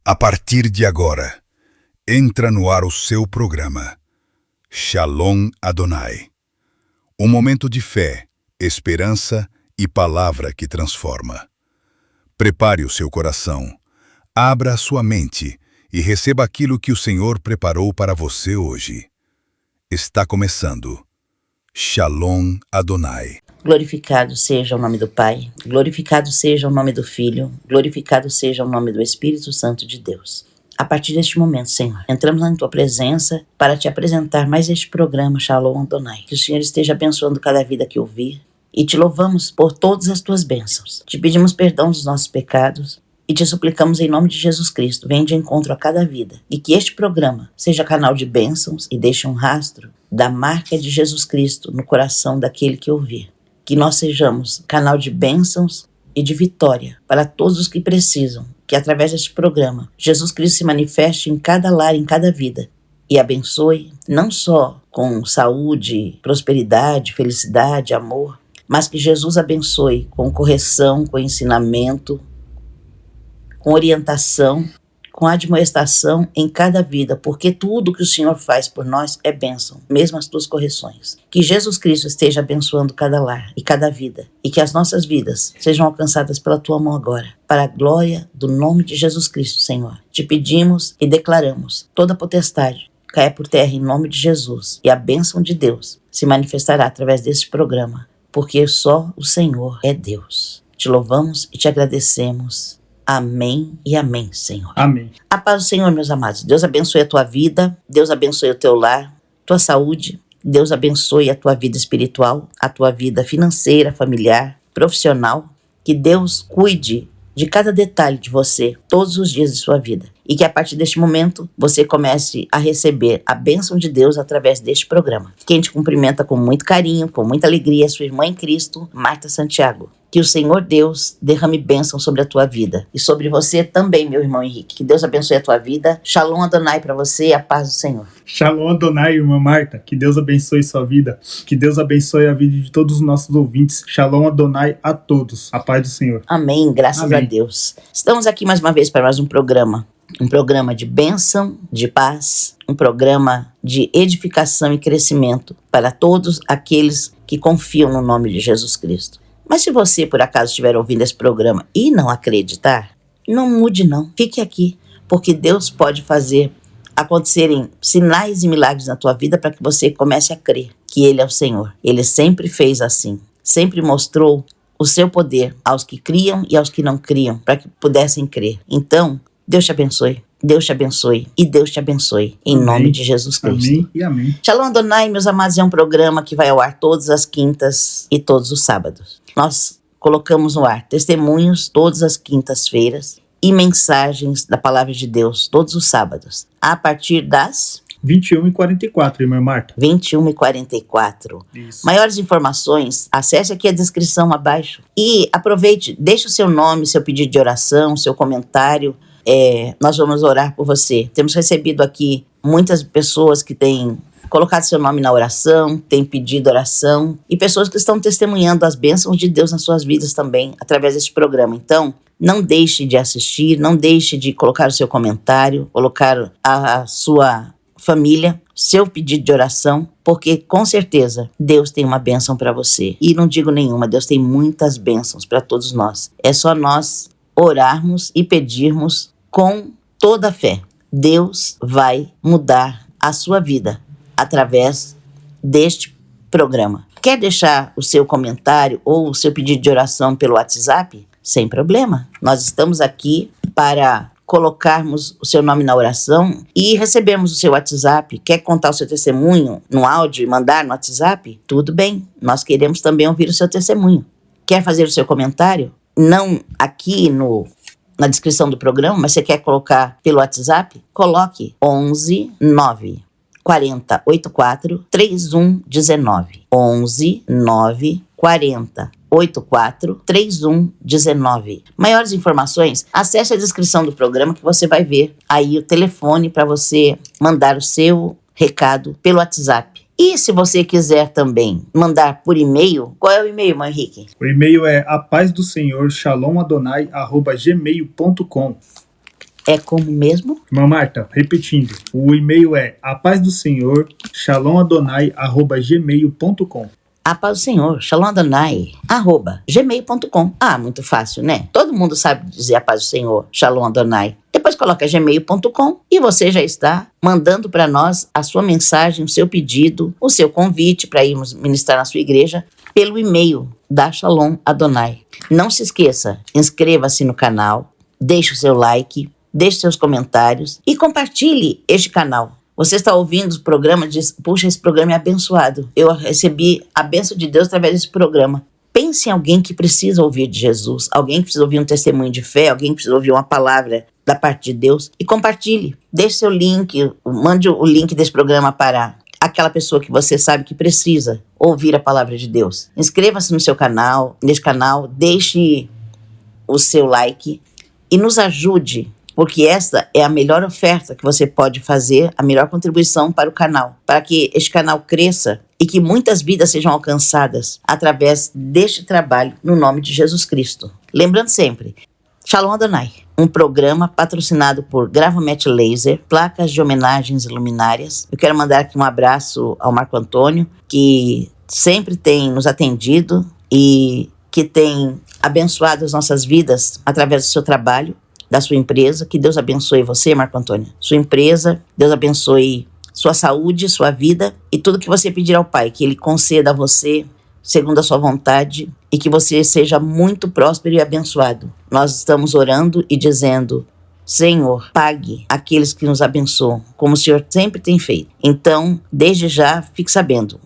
A partir de agora, entra no ar o seu programa Shalom Adonai. Um momento de fé, esperança e palavra que transforma. Prepare o seu coração, abra a sua mente e receba aquilo que o Senhor preparou para você hoje. Está começando Shalom Adonai. Glorificado seja o nome do Pai, glorificado seja o nome do Filho, glorificado seja o nome do Espírito Santo de Deus. A partir deste momento, Senhor, entramos na Tua presença para Te apresentar mais este programa Shalom Adonai. Que o Senhor esteja abençoando cada vida que ouvir e Te louvamos por todas as Tuas bênçãos. Te pedimos perdão dos nossos pecados e Te suplicamos em nome de Jesus Cristo, venha de encontro a cada vida e que este programa seja canal de bênçãos e deixe um rastro da marca de Jesus Cristo no coração daquele que ouvir. Que nós sejamos canal de bênçãos e de vitória para todos os que precisam, que através deste programa, Jesus Cristo se manifeste em cada lar, em cada vida, e abençoe, não só com saúde, prosperidade, felicidade, amor, mas que Jesus abençoe com correção, com ensinamento, com orientação, com admoestação em cada vida, porque tudo que o Senhor faz por nós é bênção, mesmo as tuas correções. Que Jesus Cristo esteja abençoando cada lar e cada vida, e que as nossas vidas sejam alcançadas pela tua mão agora, para a glória do nome de Jesus Cristo, Senhor. Te pedimos e declaramos toda a potestade caia por terra em nome de Jesus, e a bênção de Deus se manifestará através deste programa, porque só o Senhor é Deus. Te louvamos e te agradecemos. Amém e amém, Senhor. Amém. A paz do Senhor, meus amados. Deus abençoe a tua vida, Deus abençoe o teu lar, tua saúde, Deus abençoe a tua vida espiritual, a tua vida financeira, familiar, profissional. Que Deus cuide de cada detalhe de você, todos os dias de sua vida. E que a partir deste momento, você comece a receber a bênção de Deus através deste programa. Quem te cumprimenta com muito carinho, com muita alegria, é sua irmã em Cristo, Marta Santiago. Que o Senhor Deus derrame bênção sobre a tua vida. E sobre você também, meu irmão Henrique. Que Deus abençoe a tua vida. Shalom Adonai para você e a paz do Senhor. Shalom Adonai, irmã Marta. Que Deus abençoe sua vida. Que Deus abençoe a vida de todos os nossos ouvintes. Shalom Adonai a todos. A paz do Senhor. Amém. Graças Amém. a Deus. Estamos aqui mais uma vez para mais um programa. Um programa de bênção, de paz. Um programa de edificação e crescimento para todos aqueles que confiam no nome de Jesus Cristo. Mas se você, por acaso, estiver ouvindo esse programa e não acreditar, não mude não, fique aqui, porque Deus pode fazer acontecerem sinais e milagres na tua vida para que você comece a crer que Ele é o Senhor. Ele sempre fez assim, sempre mostrou o seu poder aos que criam e aos que não criam, para que pudessem crer. Então, Deus te abençoe. Deus te abençoe e Deus te abençoe, em Amém. nome de Jesus Cristo. Amém e amém. Shalom Adonai, meus amados, é um programa que vai ao ar todas as quintas e todos os sábados. Nós colocamos no ar testemunhos todas as quintas-feiras e mensagens da Palavra de Deus todos os sábados, a partir das 21h44, irmã Marta. 21h44. Isso. Maiores informações, acesse aqui a descrição abaixo e aproveite, deixe o seu nome, seu pedido de oração, seu comentário. Nós vamos orar por você. Temos recebido aqui muitas pessoas que têm colocado seu nome na oração, têm pedido oração, e pessoas que estão testemunhando as bênçãos de Deus nas suas vidas também, através deste programa. Então, não deixe de assistir, não deixe de colocar o seu comentário, colocar a sua família, seu pedido de oração, porque com certeza Deus tem uma bênção para você. E não digo nenhuma, Deus tem muitas bênçãos para todos nós. É só nós orarmos e pedirmos com toda a fé. Deus vai mudar a sua vida através deste programa. Quer deixar o seu comentário ou o seu pedido de oração pelo WhatsApp? Sem problema. Nós estamos aqui para colocarmos o seu nome na oração e recebermos o seu WhatsApp. Quer contar o seu testemunho no áudio e mandar no WhatsApp? Tudo bem. Nós queremos também ouvir o seu testemunho. Quer fazer o seu comentário? Não aqui na descrição do programa, mas você quer colocar pelo WhatsApp? Coloque 11 9 40 84 3119. 11 9 40 84 3119. Maiores informações, acesse a descrição do programa que você vai ver aí o telefone para você mandar o seu recado pelo WhatsApp. E se você quiser também mandar por e-mail, qual é o e-mail, irmão Henrique? O e-mail é apazdosenhor, shalomadonai@gmail.com. É como mesmo? Irmã Marta, repetindo, o e-mail é apazdosenhor@gmail.com. A paz do Senhor, Shalom Adonai, @gmail.com. Muito fácil, né? Todo mundo sabe dizer a paz do Senhor, Shalom Adonai. Depois coloca gmail.com e você já está mandando para nós a sua mensagem, o seu pedido, o seu convite para irmos ministrar na sua igreja pelo e-mail da Shalom Adonai. Não se esqueça, inscreva-se no canal, deixe o seu like, deixe seus comentários e compartilhe este canal. Você está ouvindo o programa e diz, puxa, esse programa é abençoado. Eu recebi a bênção de Deus através desse programa. Pense em alguém que precisa ouvir de Jesus, alguém que precisa ouvir um testemunho de fé, alguém que precisa ouvir uma palavra da parte de Deus e compartilhe. Deixe seu link, mande o link desse programa para aquela pessoa que você sabe que precisa ouvir a palavra de Deus. Inscreva-se no seu canal, nesse canal, deixe o seu like e nos ajude, porque essa é a melhor oferta que você pode fazer, a melhor contribuição para o canal, para que este canal cresça e que muitas vidas sejam alcançadas através deste trabalho no nome de Jesus Cristo. Lembrando sempre, Shalom Adonai, um programa patrocinado por Gravomet Laser, placas de homenagens e luminárias. Eu quero mandar aqui um abraço ao Marco Antônio, que sempre tem nos atendido e que tem abençoado as nossas vidas através do seu trabalho, da sua empresa. Que Deus abençoe você, Marco Antônio, sua empresa. Deus abençoe sua saúde, sua vida e tudo que você pedir ao Pai, que Ele conceda a você segundo a sua vontade e que você seja muito próspero e abençoado. Nós estamos orando e dizendo, Senhor, pague aqueles que nos abençoam, como o Senhor sempre tem feito. Então, desde já, fique sabendo,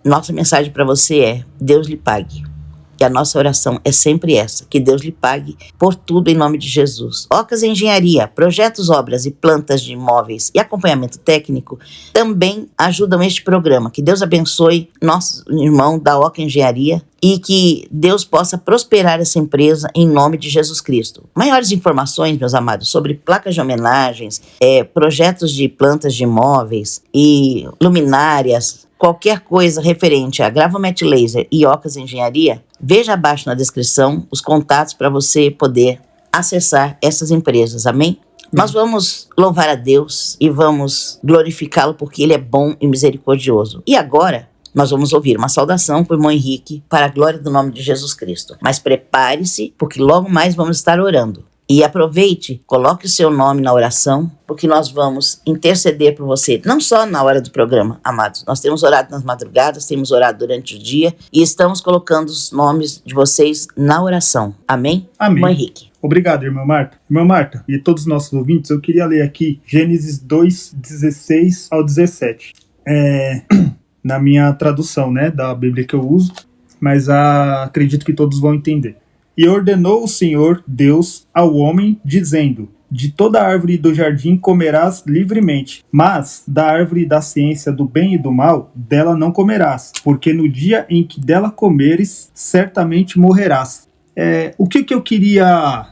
nossa mensagem para você é, Deus lhe pague. E a nossa oração é sempre essa, que Deus lhe pague por tudo em nome de Jesus. Ocas Engenharia, projetos, obras e plantas de imóveis e acompanhamento técnico também ajudam este programa. Que Deus abençoe nosso irmão da Oca Engenharia e que Deus possa prosperar essa empresa em nome de Jesus Cristo. Maiores informações, meus amados, sobre placas de homenagens, projetos de plantas de imóveis e luminárias, qualquer coisa referente a Gravomet Laser e Ocas Engenharia, veja abaixo na descrição os contatos para você poder acessar essas empresas, amém? Nós vamos louvar a Deus e vamos glorificá-lo porque Ele é bom e misericordioso. E agora, nós vamos ouvir uma saudação para o irmão Henrique para a glória do nome de Jesus Cristo. Mas prepare-se, porque logo mais vamos estar orando. E aproveite, coloque o seu nome na oração, porque nós vamos interceder por você, não só na hora do programa, amados. Nós temos orado nas madrugadas, temos orado durante o dia e estamos colocando os nomes de vocês na oração. Amém? Amém. Irmão Henrique. Obrigado, irmã Marta. Irmã Marta e todos os nossos ouvintes, eu queria ler aqui Gênesis 2, 16 ao 17. Na minha tradução, né, da Bíblia que eu uso, mas acredito que todos vão entender. E ordenou o Senhor Deus ao homem, dizendo, de toda árvore do jardim comerás livremente, mas da árvore da ciência do bem e do mal, dela não comerás, porque no dia em que dela comeres, certamente morrerás. O que eu queria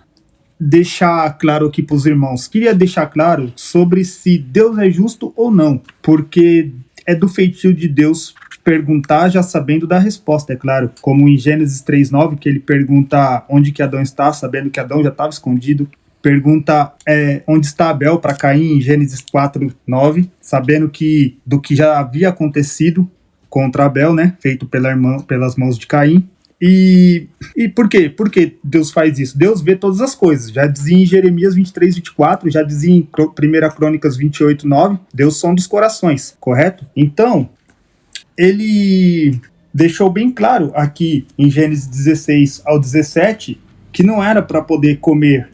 deixar claro aqui para os irmãos? Queria deixar claro sobre se Deus é justo ou não, porque é do feitio de Deus perguntar já sabendo da resposta, é claro. Como em Gênesis 3:9, que ele pergunta onde que Adão está, sabendo que Adão já estava escondido. Pergunta onde está Abel para Caim em Gênesis 4:9, sabendo do que já havia acontecido contra Abel, né, feito pelas mãos de Caim. E por quê? Por que Deus faz isso? Deus vê todas as coisas. Já dizia em Jeremias 23:24, já dizia em 1 Crônicas 28:9, Deus sonda os corações, correto? Então, ele deixou bem claro aqui em Gênesis 16 ao 17 que não era para poder comer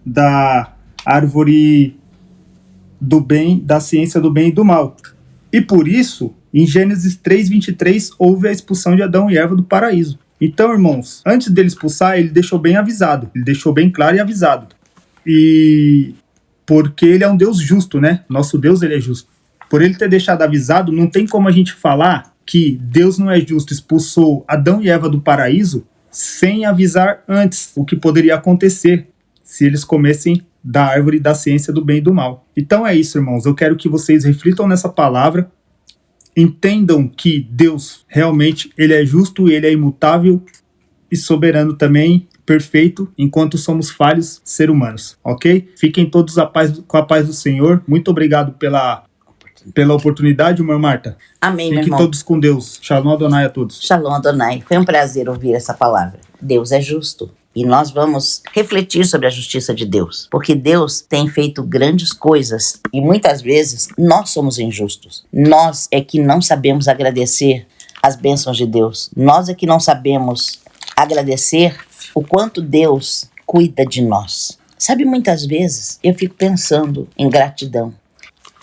da árvore do bem, da ciência do bem e do mal. E por isso, em Gênesis 3:23, houve a expulsão de Adão e Eva do paraíso. Então, irmãos, antes dele expulsar, ele deixou bem avisado, ele deixou bem claro e avisado. E porque ele é um Deus justo, né? Nosso Deus, ele é justo. Por ele ter deixado avisado, não tem como a gente falar que Deus não é justo, expulsou Adão e Eva do paraíso sem avisar antes o que poderia acontecer se eles comessem da árvore da ciência do bem e do mal. Então é isso, irmãos. Eu quero que vocês reflitam nessa palavra, entendam que Deus realmente ele é justo, ele é imutável e soberano também, perfeito enquanto somos falhos seres humanos, ok? Fiquem todos com a paz do Senhor. Muito obrigado pela oportunidade, irmã Marta. Amém, meu Fiquem irmão. todos com Deus. Shalom Adonai a todos. Shalom Adonai. Foi um prazer ouvir essa palavra. Deus é justo. E nós vamos refletir sobre a justiça de Deus. Porque Deus tem feito grandes coisas. E muitas vezes nós somos injustos. Nós é que não sabemos agradecer as bênçãos de Deus. Nós é que não sabemos agradecer o quanto Deus cuida de nós. Sabe, muitas vezes eu fico pensando em gratidão.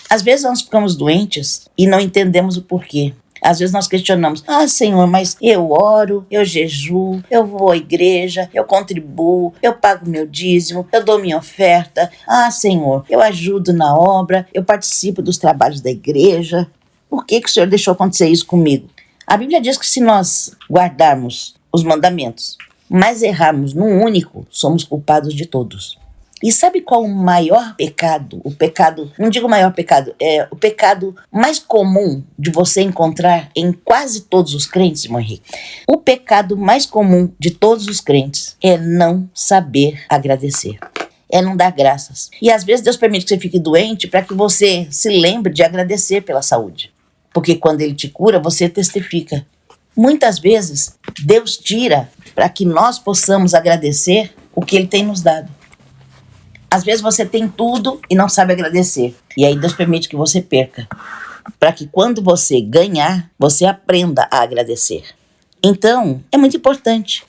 Às vezes nós ficamos doentes e não entendemos o porquê. Às vezes nós questionamos, Senhor, mas eu oro, eu jejuo, eu vou à igreja, eu contribuo, eu pago meu dízimo, eu dou minha oferta. Senhor, eu ajudo na obra, eu participo dos trabalhos da igreja. Por que o Senhor deixou acontecer isso comigo? A Bíblia diz que se nós guardarmos os mandamentos, mas errarmos num único, somos culpados de todos. E sabe qual o maior pecado? O pecado, não digo o maior pecado, é o pecado mais comum de você encontrar em quase todos os crentes, irmão Henrique. O pecado mais comum de todos os crentes é não saber agradecer. É não dar graças. E às vezes Deus permite que você fique doente para que você se lembre de agradecer pela saúde. Porque quando Ele te cura, você testifica. Muitas vezes Deus tira para que nós possamos agradecer o que Ele tem nos dado. Às vezes você tem tudo e não sabe agradecer. E aí Deus permite que você perca. Para que quando você ganhar, você aprenda a agradecer. Então, é muito importante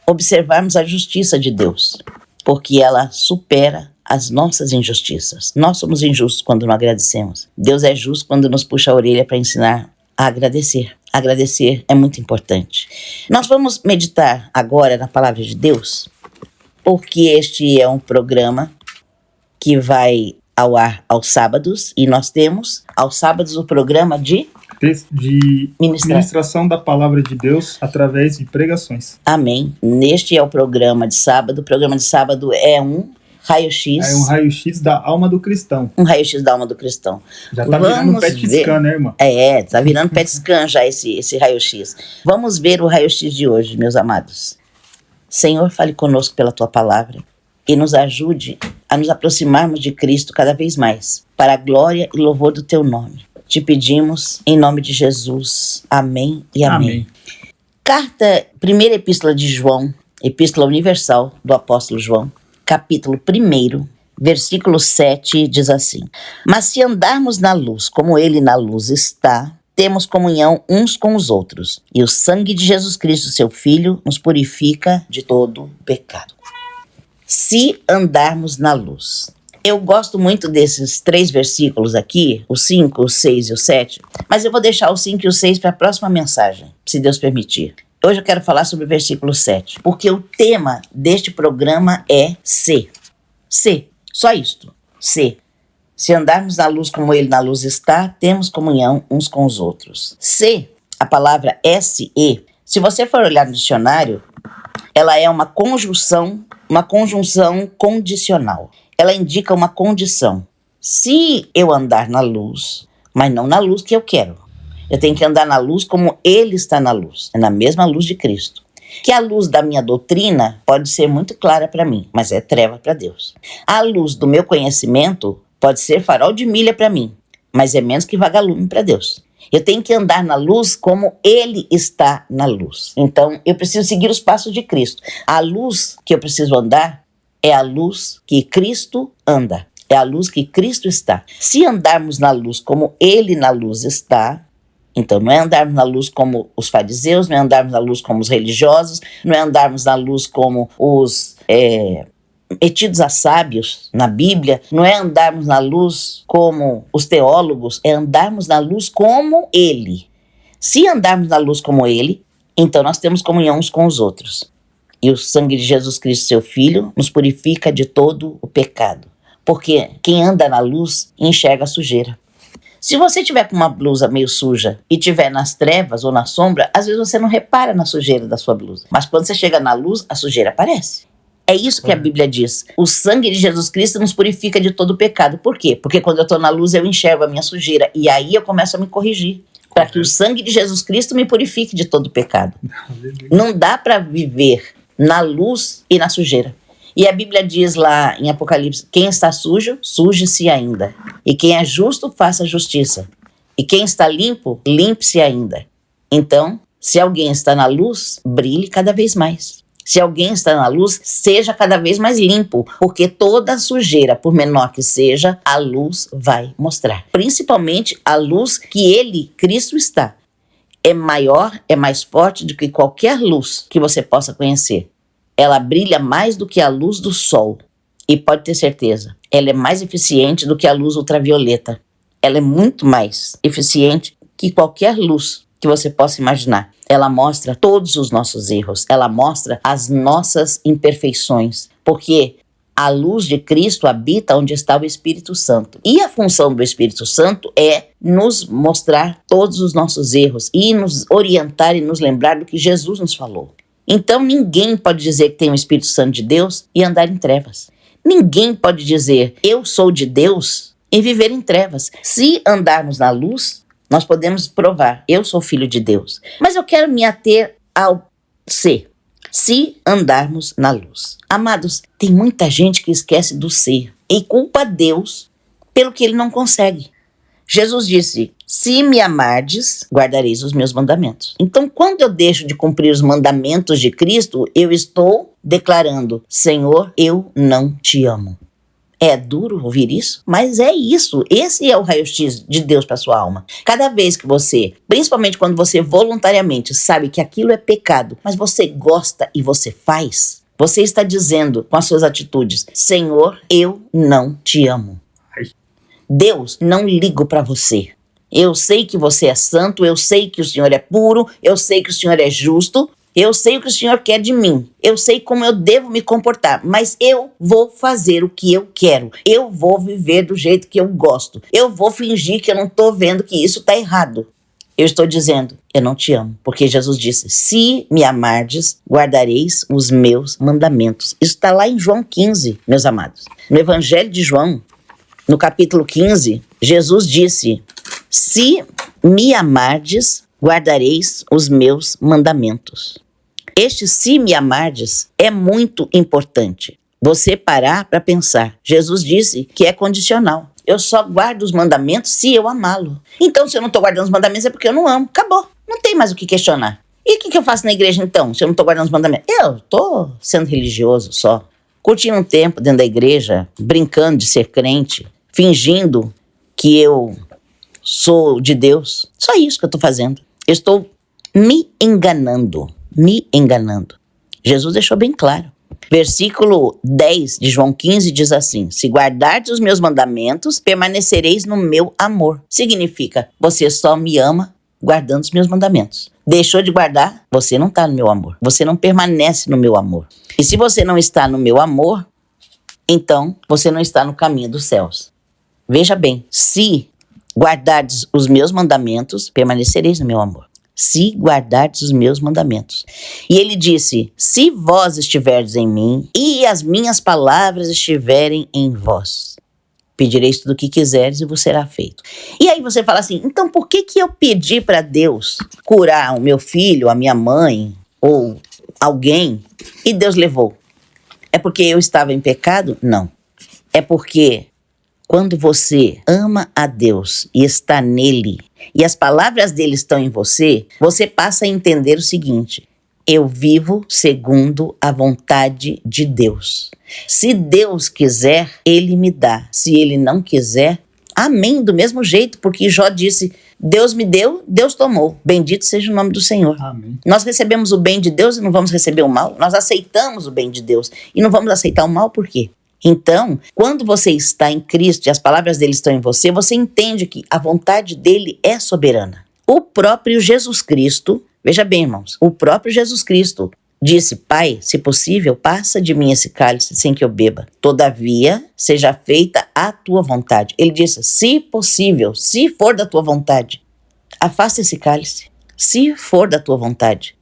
observarmos a justiça de Deus. Porque ela supera as nossas injustiças. Nós somos injustos quando não agradecemos. Deus é justo quando nos puxa a orelha para ensinar a agradecer. Agradecer é muito importante. Nós vamos meditar agora na palavra de Deus, porque este é um programa que vai ao ar aos sábados, e nós temos aos sábados o programa de ministração da palavra de Deus através de pregações. Amém. Neste é o programa de sábado. O programa de sábado é um raio-x. É um raio-x da alma do cristão. Um raio-x da alma do cristão. Já tá virando PET scan, né, irmã? Tá virando PET scan já esse raio-x. Vamos ver o raio-x de hoje, meus amados. Senhor, fale conosco pela Tua palavra e nos ajude a nos aproximarmos de Cristo cada vez mais, para a glória e louvor do Teu nome. Te pedimos em nome de Jesus. Amém e amém. Carta, primeira epístola de João, epístola universal do apóstolo João, capítulo 1, versículo 7, diz assim: Mas se andarmos na luz, como Ele na luz está, temos comunhão uns com os outros, e o sangue de Jesus Cristo, seu Filho, nos purifica de todo pecado. Se andarmos na luz. Eu gosto muito desses 3 versículos aqui, o 5, o 6 e o 7, mas eu vou deixar o 5 e o 6 para a próxima mensagem, se Deus permitir. Hoje eu quero falar sobre o versículo 7, porque o tema deste programa é ser. Ser, só isto, ser. Se andarmos na luz como Ele na luz está, temos comunhão uns com os outros. Ser, a palavra S-E, se você for olhar no dicionário, ela é uma conjunção condicional. Ela indica uma condição. Se eu andar na luz, mas não na luz que eu quero, eu tenho que andar na luz como Ele está na luz, é na mesma luz de Cristo. Que a luz da minha doutrina pode ser muito clara para mim, mas é treva para Deus. A luz do meu conhecimento pode ser farol de milha para mim, mas é menos que vagalume para Deus. Eu tenho que andar na luz como Ele está na luz. Então, eu preciso seguir os passos de Cristo. A luz que eu preciso andar é a luz que Cristo anda. É a luz que Cristo está. Se andarmos na luz como Ele na luz está, então não é andarmos na luz como os fariseus, não é andarmos na luz como os religiosos, não é andarmos na luz como os metidos a sábios na Bíblia, não é andarmos na luz como os teólogos, é andarmos na luz como Ele. Se andarmos na luz como Ele, então nós temos comunhão uns com os outros. E o sangue de Jesus Cristo, seu Filho, nos purifica de todo o pecado. Porque quem anda na luz enxerga a sujeira. Se você tiver com uma blusa meio suja e tiver nas trevas ou na sombra, às vezes você não repara na sujeira da sua blusa. Mas quando você chega na luz, a sujeira aparece. É isso que a Bíblia diz. O sangue de Jesus Cristo nos purifica de todo o pecado. Por quê? Porque quando eu estou na luz, eu enxergo a minha sujeira. E aí eu começo a me corrigir. Para que o sangue de Jesus Cristo me purifique de todo o pecado. Não dá para viver na luz e na sujeira. E a Bíblia diz lá em Apocalipse, quem está sujo, suje-se ainda. E quem é justo, faça justiça. E quem está limpo, limpe-se ainda. Então, se alguém está na luz, brilhe cada vez mais. Se alguém está na luz, seja cada vez mais limpo, porque toda sujeira, por menor que seja, a luz vai mostrar. Principalmente a luz que ele, Cristo, está. É maior, é mais forte do que qualquer luz que você possa conhecer. Ela brilha mais do que a luz do sol. E pode ter certeza, ela é mais eficiente do que a luz ultravioleta. Ela é muito mais eficiente que qualquer luz que você possa imaginar. Ela mostra todos os nossos erros. Ela mostra as nossas imperfeições. Porque a luz de Cristo habita onde está o Espírito Santo. E a função do Espírito Santo é nos mostrar todos os nossos erros e nos orientar e nos lembrar do que Jesus nos falou. Então ninguém pode dizer que tem o Espírito Santo de Deus e andar em trevas. Ninguém pode dizer eu sou de Deus e viver em trevas. Se andarmos na luz, nós podemos provar eu sou filho de Deus. Mas eu quero me ater ao ser. Se andarmos na luz. Amados, tem muita gente que esquece do ser e culpa Deus pelo que ele não consegue. Jesus disse, se me amardes, guardareis os meus mandamentos. Então, quando eu deixo de cumprir os mandamentos de Cristo, eu estou declarando, Senhor, eu não te amo. É duro ouvir isso, mas é isso. Esse é o raio-x de Deus para sua alma. Cada vez que você, principalmente quando você voluntariamente sabe que aquilo é pecado, mas você gosta e você faz, você está dizendo com as suas atitudes, Senhor, eu não te amo. Deus, não ligo para você. Eu sei que você é santo, eu sei que o Senhor é puro, eu sei que o Senhor é justo, eu sei o que o Senhor quer de mim, eu sei como eu devo me comportar, mas eu vou fazer o que eu quero, eu vou viver do jeito que eu gosto, eu vou fingir que eu não estou vendo que isso está errado. Eu estou dizendo, eu não te amo, porque Jesus disse, se me amardes, guardareis os meus mandamentos. Isso está lá em João 15, meus amados. No Evangelho de João, no capítulo 15, Jesus disse, se me amardes, guardareis os meus mandamentos. Este se me amardes é muito importante. Você parar para pensar. Jesus disse que é condicional. Eu só guardo os mandamentos se eu amá-lo. Então, se eu não estou guardando os mandamentos é porque eu não amo. Acabou. Não tem mais o que questionar. E o que eu faço na igreja então, se eu não estou guardando os mandamentos? Eu estou sendo religioso só. Curtindo um tempo dentro da igreja, brincando de ser crente, fingindo que eu sou de Deus. Só isso que eu estou fazendo. Eu estou me enganando. Jesus deixou bem claro. Versículo 10 de João 15 diz assim, se guardardes os meus mandamentos, permanecereis no meu amor. Significa, você só me ama guardando os meus mandamentos. Deixou de guardar, você não está no meu amor. Você não permanece no meu amor. E se você não está no meu amor, então você não está no caminho dos céus. Veja bem, se guardardes os meus mandamentos, permanecereis no meu amor. Se guardardes os meus mandamentos. E ele disse, se vós estiverdes em mim, e as minhas palavras estiverem em vós, pedireis tudo o que quiseres e vos será feito. E aí você fala assim, então por que eu pedi para Deus curar o meu filho, a minha mãe, ou alguém, e Deus levou? É porque eu estava em pecado? Não. É porque quando você ama a Deus e está nele, e as palavras dele estão em você, você passa a entender o seguinte, eu vivo segundo a vontade de Deus. Se Deus quiser, ele me dá. Se ele não quiser, amém, do mesmo jeito, porque Jó disse, Deus me deu, Deus tomou. Bendito seja o nome do Senhor. Amém. Nós recebemos o bem de Deus e não vamos receber o mal. Nós aceitamos o bem de Deus e não vamos aceitar o mal, por quê? Então, quando você está em Cristo e as palavras dele estão em você, você entende que a vontade dele é soberana. O próprio Jesus Cristo, veja bem, irmãos, o próprio Jesus Cristo disse, Pai, se possível, passa de mim esse cálice sem que eu beba. Todavia, seja feita a tua vontade. Ele disse, se possível, se for da tua vontade, afasta esse cálice, se for da tua vontade.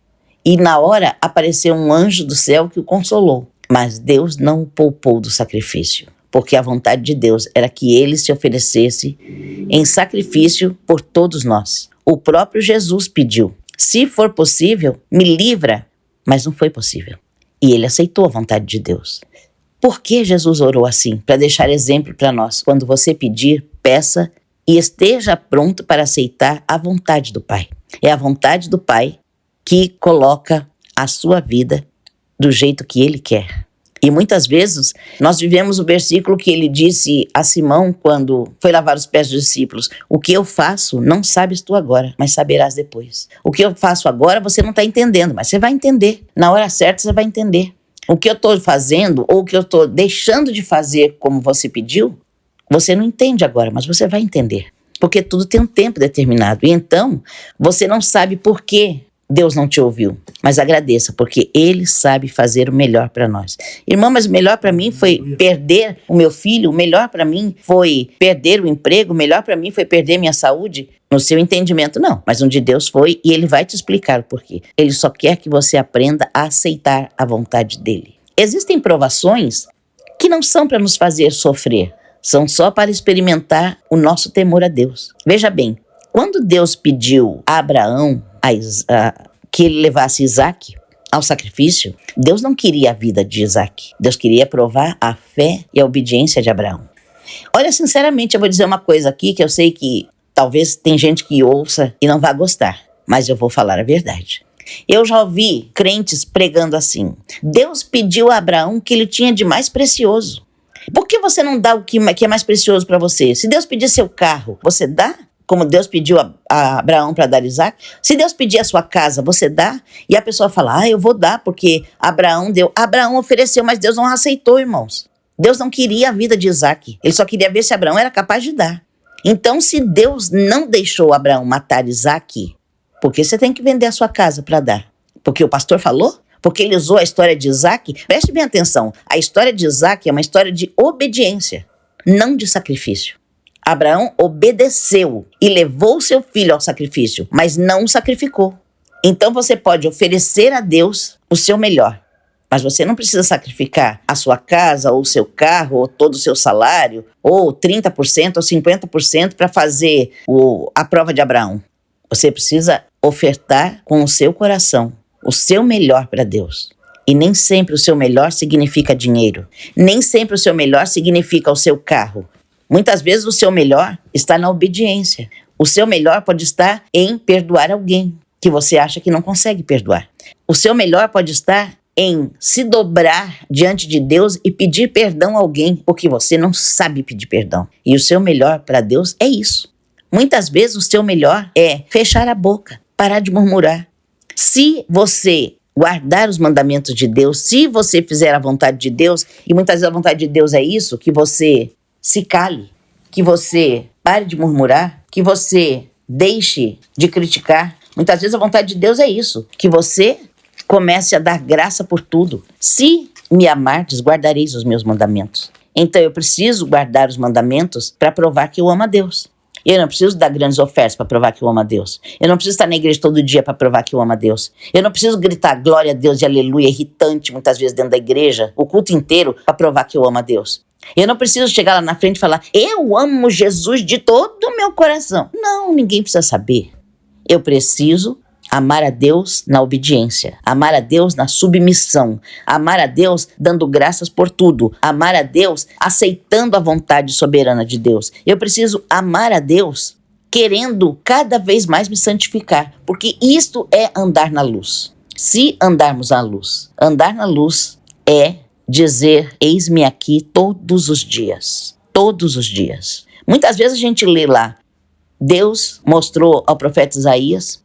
E na hora apareceu um anjo do céu que o consolou. Mas Deus não o poupou do sacrifício, porque a vontade de Deus era que ele se oferecesse em sacrifício por todos nós. O próprio Jesus pediu, se for possível, me livra, mas não foi possível. E ele aceitou a vontade de Deus. Por que Jesus orou assim? Para deixar exemplo para nós. Quando você pedir, peça e esteja pronto para aceitar a vontade do Pai. É a vontade do Pai que coloca a sua vida do jeito que Ele quer. E muitas vezes nós vivemos o versículo que ele disse a Simão quando foi lavar os pés dos discípulos: o que eu faço não sabes tu agora, mas saberás depois. O que eu faço agora você não está entendendo, mas você vai entender. Na hora certa você vai entender. O que eu estou fazendo ou o que eu estou deixando de fazer como você pediu, você não entende agora, mas você vai entender. Porque tudo tem um tempo determinado. E então, você não sabe por que Deus não te ouviu. Mas agradeça, porque Ele sabe fazer o melhor para nós. Irmão, mas o melhor para mim foi perder o meu filho, o melhor para mim foi perder o emprego, o melhor para mim foi perder minha saúde. No seu entendimento, não. Mas um de Deus foi e Ele vai te explicar o porquê. Ele só quer que você aprenda a aceitar a vontade dEle. Existem provações que não são para nos fazer sofrer. São só para experimentar o nosso temor a Deus. Veja bem, quando Deus pediu a Abraão que ele levasse Isaac ao sacrifício, Deus não queria a vida de Isaac. Deus queria provar a fé e a obediência de Abraão. Olha, sinceramente, eu vou dizer uma coisa aqui que eu sei que talvez tem gente que ouça e não vai gostar, mas eu vou falar a verdade. Eu já ouvi crentes pregando assim: Deus pediu a Abraão o que ele tinha de mais precioso. Por que você não dá o que é mais precioso para você? Se Deus pedir seu carro, você dá? Como Deus pediu a Abraão para dar Isaac? Se Deus pedir a sua casa, você dá? E a pessoa fala: eu vou dar porque Abraão deu. Abraão ofereceu, mas Deus não aceitou, irmãos. Deus não queria a vida de Isaac. Ele só queria ver se Abraão era capaz de dar. Então, se Deus não deixou Abraão matar Isaac, por que você tem que vender a sua casa para dar? Porque o pastor falou? Porque ele usou a história de Isaac? Preste bem atenção. A história de Isaac é uma história de obediência, não de sacrifício. Abraão obedeceu e levou seu filho ao sacrifício, mas não o sacrificou. Então você pode oferecer a Deus o seu melhor, mas você não precisa sacrificar a sua casa, ou o seu carro, ou todo o seu salário, ou 30% ou 50% para fazer a prova de Abraão. Você precisa ofertar com o seu coração o seu melhor para Deus. E nem sempre o seu melhor significa dinheiro. Nem sempre o seu melhor significa o seu carro. Muitas vezes o seu melhor está na obediência. O seu melhor pode estar em perdoar alguém que você acha que não consegue perdoar. O seu melhor pode estar em se dobrar diante de Deus e pedir perdão a alguém porque você não sabe pedir perdão. E o seu melhor para Deus é isso. Muitas vezes o seu melhor é fechar a boca, parar de murmurar. Se você guardar os mandamentos de Deus, se você fizer a vontade de Deus, e muitas vezes a vontade de Deus é isso, que você se cale, que você pare de murmurar, que você deixe de criticar. Muitas vezes a vontade de Deus é isso, que você comece a dar graça por tudo. Se me amardes, guardareis os meus mandamentos. Então eu preciso guardar os mandamentos para provar que eu amo a Deus. Eu não preciso dar grandes ofertas para provar que eu amo a Deus. Eu não preciso estar na igreja todo dia para provar que eu amo a Deus. Eu não preciso gritar glória a Deus e aleluia irritante muitas vezes dentro da igreja, o culto inteiro, para provar que eu amo a Deus. Eu não preciso chegar lá na frente e falar: eu amo Jesus de todo o meu coração. Não, ninguém precisa saber. Eu preciso amar a Deus na obediência, amar a Deus na submissão, amar a Deus dando graças por tudo, amar a Deus aceitando a vontade soberana de Deus. Eu preciso amar a Deus querendo cada vez mais me santificar, porque isto é andar na luz. Se andarmos na luz, andar na luz é dizer: eis-me aqui todos os dias. Todos os dias. Muitas vezes a gente lê lá: Deus mostrou ao profeta Isaías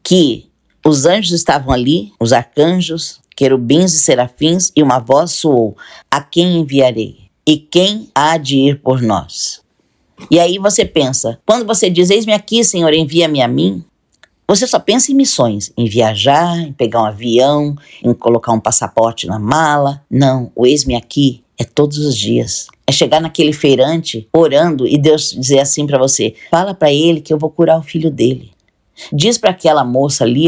que os anjos estavam ali, os arcanjos, querubins e serafins, e uma voz soou: a quem enviarei? E quem há de ir por nós? E aí você pensa, quando você diz: eis-me aqui, Senhor, envia-me a mim, você só pensa em missões, em viajar, em pegar um avião, em colocar um passaporte na mala. Não, o eis-me aqui é todos os dias. É chegar naquele feirante orando e Deus dizer assim para você: fala para ele que eu vou curar o filho dele. Diz para aquela moça ali,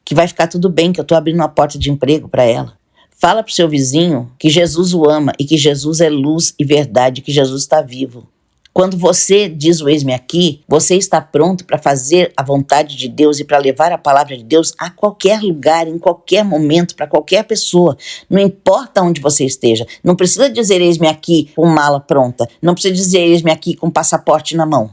que vai ficar tudo bem, que eu estou abrindo uma porta de emprego para ela. Fala pro seu vizinho que Jesus o ama e que Jesus é luz e verdade, que Jesus está vivo. Quando você diz o eis-me aqui, você está pronto para fazer a vontade de Deus e para levar a palavra de Deus a qualquer lugar, em qualquer momento, para qualquer pessoa. Não importa onde você esteja. Não precisa dizer eis-me aqui com mala pronta. Não precisa dizer eis-me aqui com passaporte na mão.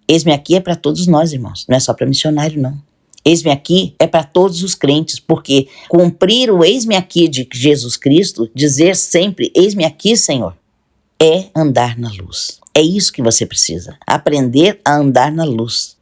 Eis-me aqui é para todos nós, irmãos. Não é só para missionário, não. Eis-me aqui é para todos os crentes, porque cumprir o eis-me aqui de Jesus Cristo, dizer sempre eis-me aqui, Senhor, é andar na luz. É isso que você precisa, aprender a andar na luz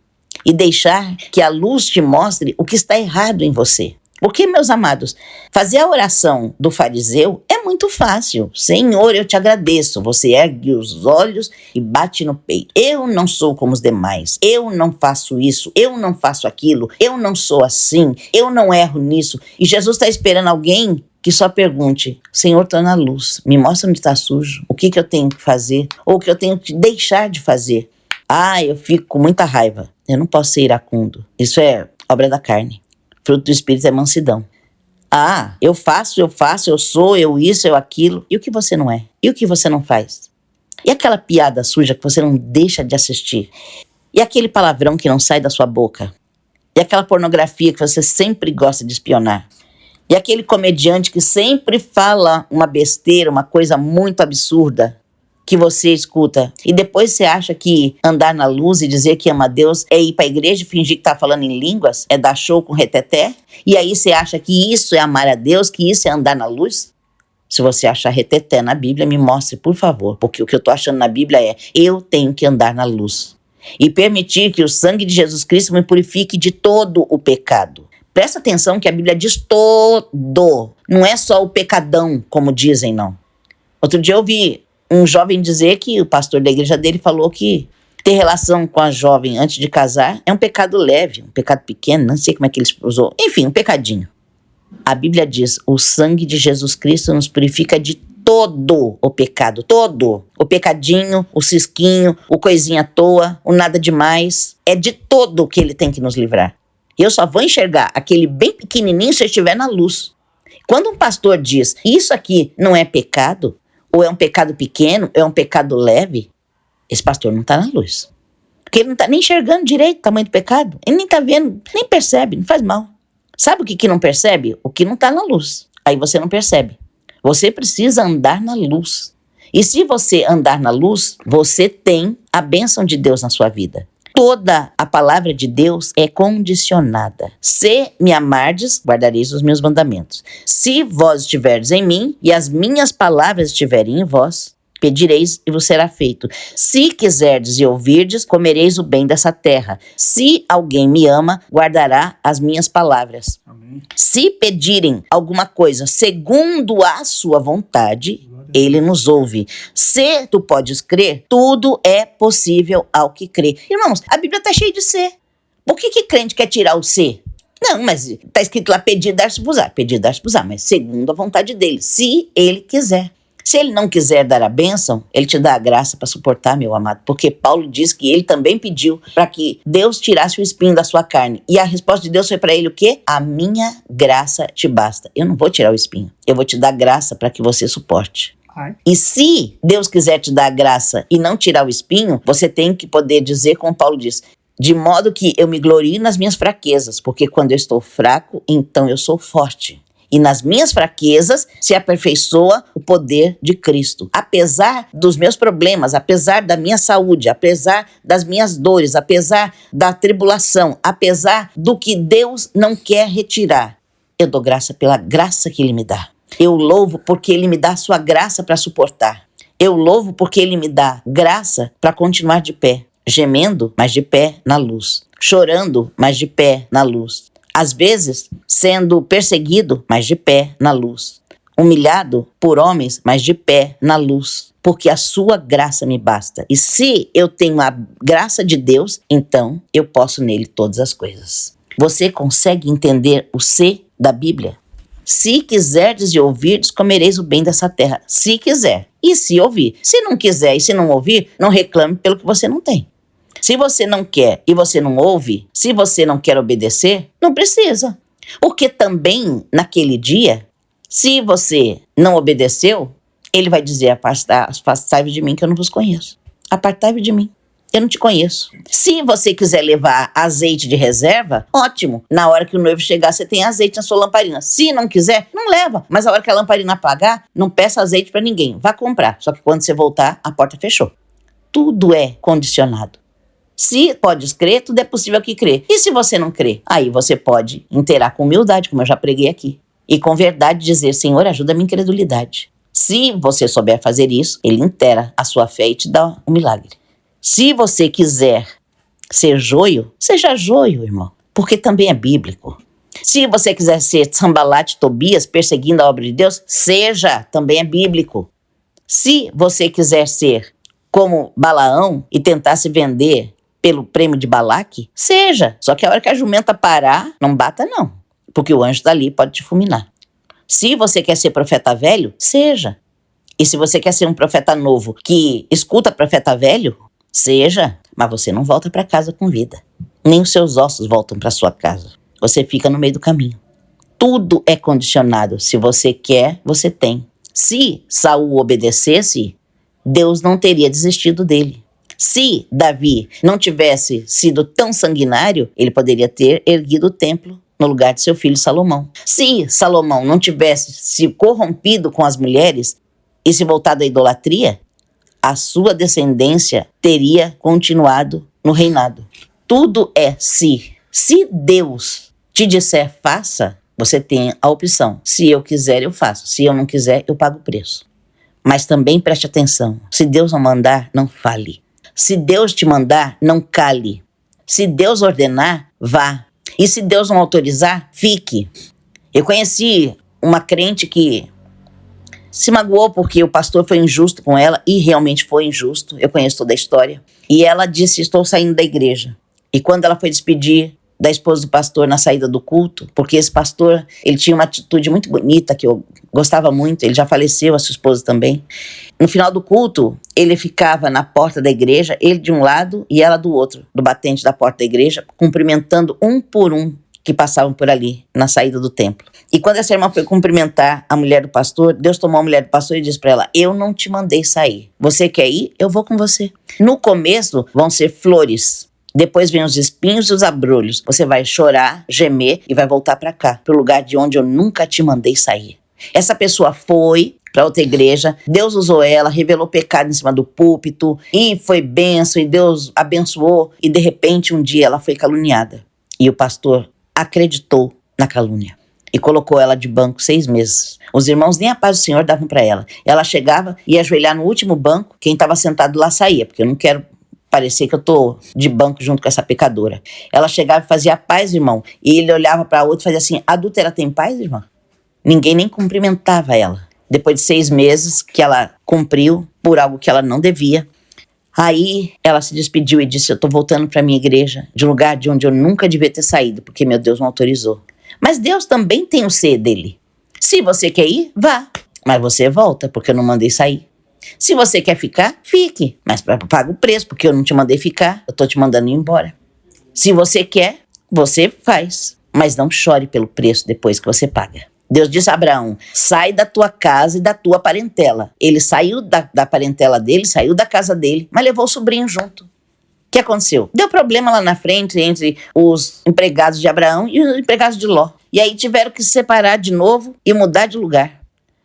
e deixar que a luz te mostre o que está errado em você. Porque, meus amados, fazer a oração do fariseu é muito fácil. Senhor, eu te agradeço. Você ergue os olhos e bate no peito. Eu não sou como os demais. Eu não faço isso. Eu não faço aquilo. Eu não sou assim. Eu não erro nisso. E Jesus está esperando alguém que só pergunte, Senhor, estou na luz, me mostra onde está sujo, o que eu tenho que fazer, ou o que eu tenho que deixar de fazer. Eu fico com muita raiva, eu não posso ser iracundo, isso é obra da carne, fruto do Espírito é mansidão. Eu faço, eu sou, eu isso, eu aquilo, e o que você não é? E o que você não faz? E aquela piada suja que você não deixa de assistir? E aquele palavrão que não sai da sua boca? E aquela pornografia que você sempre gosta de espionar? E aquele comediante que sempre fala uma besteira, uma coisa muito absurda que você escuta. E depois você acha que andar na luz e dizer que ama a Deus é ir para a igreja e fingir que está falando em línguas? É dar show com reteté? E aí você acha que isso é amar a Deus, que isso é andar na luz? Se você achar reteté na Bíblia, me mostre, por favor. Porque o que eu estou achando na Bíblia é, eu tenho que andar na luz. E permitir que o sangue de Jesus Cristo me purifique de todo o pecado. Presta atenção que a Bíblia diz todo. Não é só o pecadão, como dizem, não. Outro dia eu vi um jovem dizer que o pastor da igreja dele falou que ter relação com a jovem antes de casar é um pecado leve, um pecado pequeno, não sei como é que ele usou. Enfim, um pecadinho. A Bíblia diz, o sangue de Jesus Cristo nos purifica de todo o pecado, todo. O pecadinho, o cisquinho, o coisinha à toa, o nada demais. É de todo que ele tem que nos livrar. E eu só vou enxergar aquele bem pequenininho se eu estiver na luz. Quando um pastor diz, isso aqui não é pecado, ou é um pecado pequeno, é um pecado leve, esse pastor não está na luz. Porque ele não está nem enxergando direito o tamanho do pecado. Ele nem está vendo, nem percebe, não faz mal. Sabe o que não percebe? O que não está na luz. Aí você não percebe. Você precisa andar na luz. E se você andar na luz, você tem a bênção de Deus na sua vida. Toda a palavra de Deus é condicionada. Se me amardes, guardareis os meus mandamentos. Se vós estiverdes em mim e as minhas palavras estiverem em vós, pedireis e vos será feito. Se quiserdes e ouvirdes, comereis o bem dessa terra. Se alguém me ama, guardará as minhas palavras. Amém. Se pedirem alguma coisa segundo a sua vontade, ele nos ouve. Se tu podes crer, tudo é possível ao que crê. Irmãos, a Bíblia está cheia de ser. Por que crente quer tirar o ser? Não, mas está escrito lá, pedir, dar-se-vos-á. Pedir, dar-se-vos-á, mas segundo a vontade dele, se ele quiser. Se ele não quiser dar a bênção, ele te dá a graça para suportar, meu amado. Porque Paulo diz que ele também pediu para que Deus tirasse o espinho da sua carne. E a resposta de Deus foi para ele o quê? A minha graça te basta. Eu não vou tirar o espinho. Eu vou te dar graça para que você suporte. E se Deus quiser te dar a graça e não tirar o espinho, você tem que poder dizer, como Paulo diz, de modo que eu me glorie nas minhas fraquezas, porque quando eu estou fraco, então eu sou forte. E nas minhas fraquezas se aperfeiçoa o poder de Cristo. Apesar dos meus problemas, apesar da minha saúde, apesar das minhas dores, apesar da tribulação, apesar do que Deus não quer retirar, eu dou graça pela graça que Ele me dá. Eu louvo porque Ele me dá a sua graça para suportar. Eu louvo porque Ele me dá graça para continuar de pé. Gemendo, mas de pé na luz. Chorando, mas de pé na luz. Às vezes, sendo perseguido, mas de pé na luz. Humilhado por homens, mas de pé na luz. Porque a sua graça me basta. E se eu tenho a graça de Deus, então eu posso nele todas as coisas. Você consegue entender o C da Bíblia? Se quiserdes e ouvirdes, comereis o bem dessa terra. Se quiser. E se ouvir. Se não quiser e se não ouvir, não reclame pelo que você não tem. Se você não quer e você não ouve, se você não quer obedecer, não precisa. Porque também, naquele dia, se você não obedeceu, ele vai dizer, afastai-vos de mim que eu não vos conheço. Apartai-vos de mim. Eu não te conheço. Se você quiser levar azeite de reserva, ótimo. Na hora que o noivo chegar, você tem azeite na sua lamparina. Se não quiser, não leva. Mas a hora que a lamparina apagar, não peça azeite para ninguém. Vá comprar. Só que quando você voltar, a porta fechou. Tudo é condicionado. Se podes crer, tudo é possível que crer. E se você não crer? Aí você pode inteirar com humildade, como eu já preguei aqui. E com verdade dizer, Senhor, ajuda a minha incredulidade. Se você souber fazer isso, Ele inteira a sua fé e te dá um milagre. Se você quiser ser joio, seja joio, irmão, porque também é bíblico. Se você quiser ser Sambalate, Tobias, perseguindo a obra de Deus, seja, também é bíblico. Se você quiser ser como Balaão e tentar se vender pelo prêmio de Balaque, seja. Só que a hora que a jumenta parar, não bata não, porque o anjo dali pode te fulminar. Se você quer ser profeta velho, seja. E se você quer ser um profeta novo que escuta profeta velho, seja, mas você não volta para casa com vida. Nem os seus ossos voltam para sua casa. Você fica no meio do caminho. Tudo é condicionado. Se você quer, você tem. Se Saul obedecesse, Deus não teria desistido dele. Se Davi não tivesse sido tão sanguinário, ele poderia ter erguido o templo no lugar de seu filho Salomão. Se Salomão não tivesse se corrompido com as mulheres e se voltado à idolatria, a sua descendência teria continuado no reinado. Tudo é se. Se Deus te disser faça, você tem a opção. Se eu quiser, eu faço. Se eu não quiser, eu pago o preço. Mas também preste atenção. Se Deus não mandar, não fale. Se Deus te mandar, não cale. Se Deus ordenar, vá. E se Deus não autorizar, fique. Eu conheci uma crente que se magoou porque o pastor foi injusto com ela, e realmente foi injusto, eu conheço toda a história. E ela disse, estou saindo da igreja. E quando ela foi despedir da esposa do pastor na saída do culto, porque esse pastor, ele tinha uma atitude muito bonita, que eu gostava muito, ele já faleceu, a sua esposa também. No final do culto, ele ficava na porta da igreja, ele de um lado e ela do outro, do batente da porta da igreja, cumprimentando um por um que passavam por ali, na saída do templo. E quando essa irmã foi cumprimentar a mulher do pastor, Deus tomou a mulher do pastor e disse para ela, eu não te mandei sair. Você quer ir? Eu vou com você. No começo vão ser flores, depois vem os espinhos e os abrolhos. Você vai chorar, gemer e vai voltar para cá, para o lugar de onde eu nunca te mandei sair. Essa pessoa foi para outra igreja, Deus usou ela, revelou pecado em cima do púlpito, e foi bênção, e Deus abençoou, e de repente um dia ela foi caluniada. E o pastor acreditou na calúnia e colocou ela de banco 6 meses. Os irmãos nem a paz do Senhor davam para ela. Ela chegava, ia ajoelhar no último banco, quem estava sentado lá saía, porque eu não quero parecer que eu tô de banco junto com essa pecadora. Ela chegava e fazia paz, irmão, e ele olhava para outro e fazia assim, adúltera tem paz, irmã? Ninguém nem cumprimentava ela. Depois de 6 meses que ela cumpriu por algo que ela não devia, aí ela se despediu e disse, eu tô voltando para minha igreja, de um lugar de onde eu nunca devia ter saído, porque meu Deus não autorizou. Mas Deus também tem o ser dele. Se você quer ir, vá. Mas você volta, porque eu não mandei sair. Se você quer ficar, fique. Mas paga o preço, porque eu não te mandei ficar, eu tô te mandando ir embora. Se você quer, você faz. Mas não chore pelo preço depois que você paga. Deus disse a Abraão, sai da tua casa e da tua parentela. Ele saiu da parentela dele, saiu da casa dele, mas levou o sobrinho junto. O que aconteceu? Deu problema lá na frente entre os empregados de Abraão e os empregados de Ló. E aí tiveram que se separar de novo e mudar de lugar.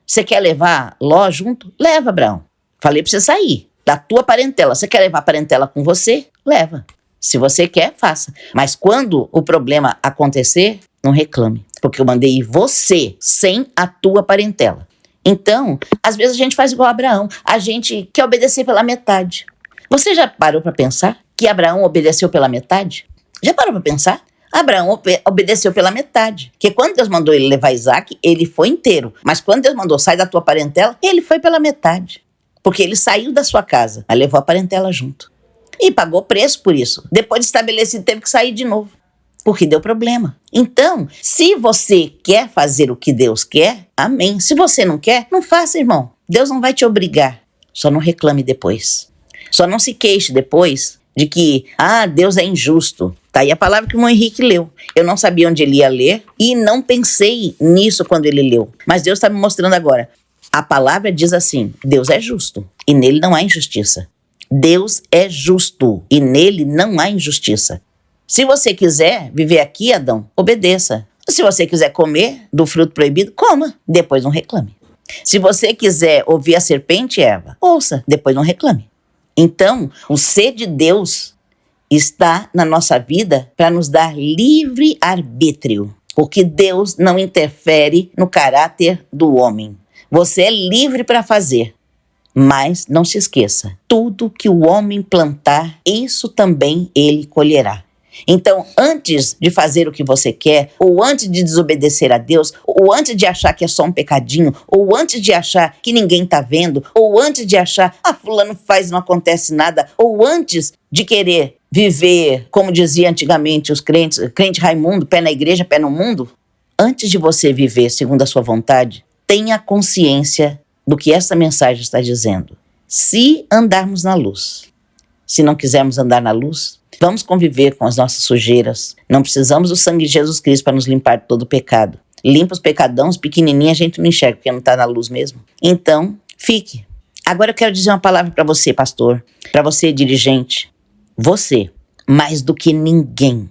Você quer levar Ló junto? Leva, Abraão. Falei pra você sair da tua parentela. Você quer levar a parentela com você? Leva. Se você quer, faça. Mas quando o problema acontecer, não reclame. Porque eu mandei ir você sem a tua parentela. Então, às vezes a gente faz igual a Abraão. A gente quer obedecer pela metade. Você já parou para pensar que Abraão obedeceu pela metade? Já parou para pensar? Abraão obedeceu pela metade. Porque quando Deus mandou ele levar Isaac, ele foi inteiro. Mas quando Deus mandou sair da tua parentela, ele foi pela metade. Porque ele saiu da sua casa, mas levou a parentela junto. E pagou preço por isso. Depois de estabelecido, teve que sair de novo. Porque deu problema. Então, se você quer fazer o que Deus quer, amém. Se você não quer, não faça, irmão. Deus não vai te obrigar. Só não reclame depois. Só não se queixe depois de que, Deus é injusto. Tá aí a palavra que o irmão Henrique leu. Eu não sabia onde ele ia ler e não pensei nisso quando ele leu. Mas Deus está me mostrando agora. A palavra diz assim, Deus é justo e nele não há injustiça. Deus é justo e nele não há injustiça. Se você quiser viver aqui, Adão, obedeça. Se você quiser comer do fruto proibido, coma, depois não reclame. Se você quiser ouvir a serpente, Eva, ouça, depois não reclame. Então, o ser de Deus está na nossa vida para nos dar livre arbítrio, porque Deus não interfere no caráter do homem. Você é livre para fazer, mas não se esqueça, tudo que o homem plantar, isso também ele colherá. Então, antes de fazer o que você quer, ou antes de desobedecer a Deus, ou antes de achar que é só um pecadinho, ou antes de achar que ninguém está vendo, ou antes de achar, fulano faz e não acontece nada, ou antes de querer viver, como dizia antigamente os crentes, crente Raimundo, pé na igreja, pé no mundo, antes de você viver segundo a sua vontade, tenha consciência do que essa mensagem está dizendo. Se andarmos na luz, se não quisermos andar na luz, vamos conviver com as nossas sujeiras. Não precisamos do sangue de Jesus Cristo para nos limpar de todo o pecado. Limpa os pecadãos, pequenininhos, a gente não enxerga, porque não está na luz mesmo. Então, fique. Agora eu quero dizer uma palavra para você, pastor, para você, dirigente. Você, mais do que ninguém,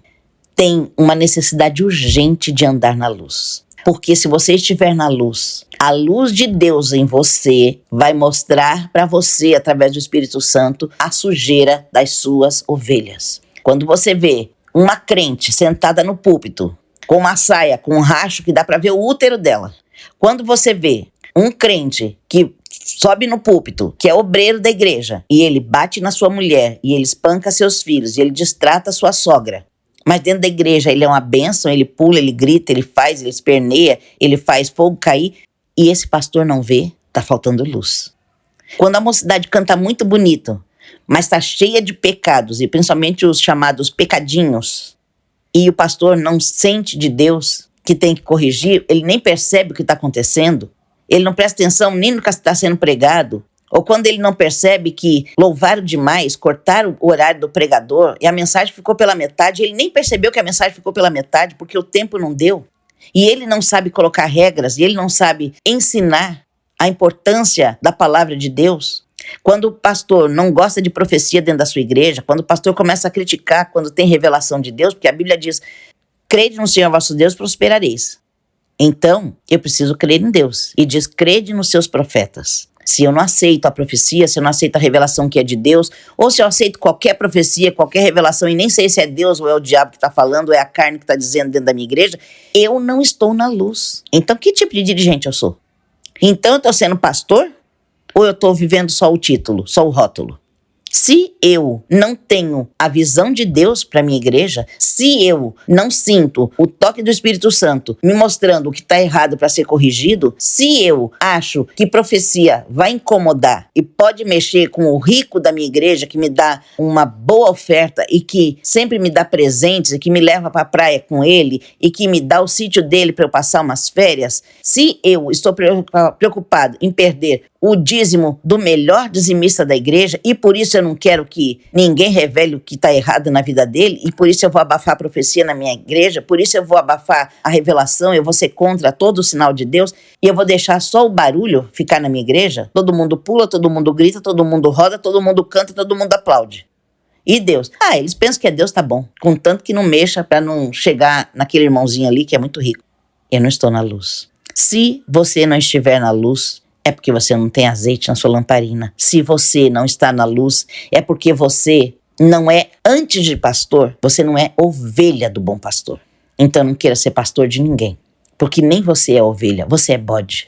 tem uma necessidade urgente de andar na luz. Porque se você estiver na luz, a luz de Deus em você vai mostrar para você, através do Espírito Santo, a sujeira das suas ovelhas. Quando você vê uma crente sentada no púlpito, com uma saia, com um racho que dá para ver o útero dela. Quando você vê um crente que sobe no púlpito, que é obreiro da igreja, e ele bate na sua mulher, e ele espanca seus filhos, e ele destrata sua sogra, mas dentro da igreja ele é uma bênção, ele pula, ele grita, ele faz, ele esperneia, ele faz fogo cair, e esse pastor não vê, tá faltando luz. Quando a mocidade canta muito bonito, mas está cheia de pecados, e principalmente os chamados pecadinhos, e o pastor não sente de Deus que tem que corrigir, ele nem percebe o que está acontecendo, ele não presta atenção nem no que está sendo pregado, ou quando ele não percebe que louvaram demais, cortaram o horário do pregador e a mensagem ficou pela metade, ele nem percebeu que a mensagem ficou pela metade porque o tempo não deu. E ele não sabe colocar regras, e ele não sabe ensinar a importância da palavra de Deus. Quando o pastor não gosta de profecia dentro da sua igreja, quando o pastor começa a criticar quando tem revelação de Deus, porque a Bíblia diz, crede no Senhor vosso Deus, prosperareis. Então, eu preciso crer em Deus. E diz, crede nos seus profetas. Se eu não aceito a profecia, se eu não aceito a revelação que é de Deus, ou se eu aceito qualquer profecia, qualquer revelação, e nem sei se é Deus ou é o diabo que está falando, ou é a carne que está dizendo dentro da minha igreja, eu não estou na luz. Então, que tipo de dirigente eu sou? Então, eu estou sendo pastor? Ou eu estou vivendo só o título, só o rótulo? Se eu não tenho a visão de Deus para minha igreja, se eu não sinto o toque do Espírito Santo me mostrando o que está errado para ser corrigido, se eu acho que profecia vai incomodar e pode mexer com o rico da minha igreja, que me dá uma boa oferta e que sempre me dá presentes e que me leva para a praia com ele e que me dá o sítio dele para eu passar umas férias, se eu estou preocupado em perder o dízimo do melhor dizimista da igreja, e por isso eu não quero que ninguém revele o que está errado na vida dele, e por isso eu vou abafar a profecia na minha igreja, por isso eu vou abafar a revelação, eu vou ser contra todo o sinal de Deus, e eu vou deixar só o barulho ficar na minha igreja, todo mundo pula, todo mundo grita, todo mundo roda, todo mundo canta, todo mundo aplaude. E Deus? Eles pensam que Deus tá bom, contanto que não mexa para não chegar naquele irmãozinho ali que é muito rico. Eu não estou na luz. Se você não estiver na luz, é porque você não tem azeite na sua lamparina. Se você não está na luz, é porque você não é, antes de pastor, você não é ovelha do bom pastor. Então não queira ser pastor de ninguém, porque nem você é ovelha, você é bode.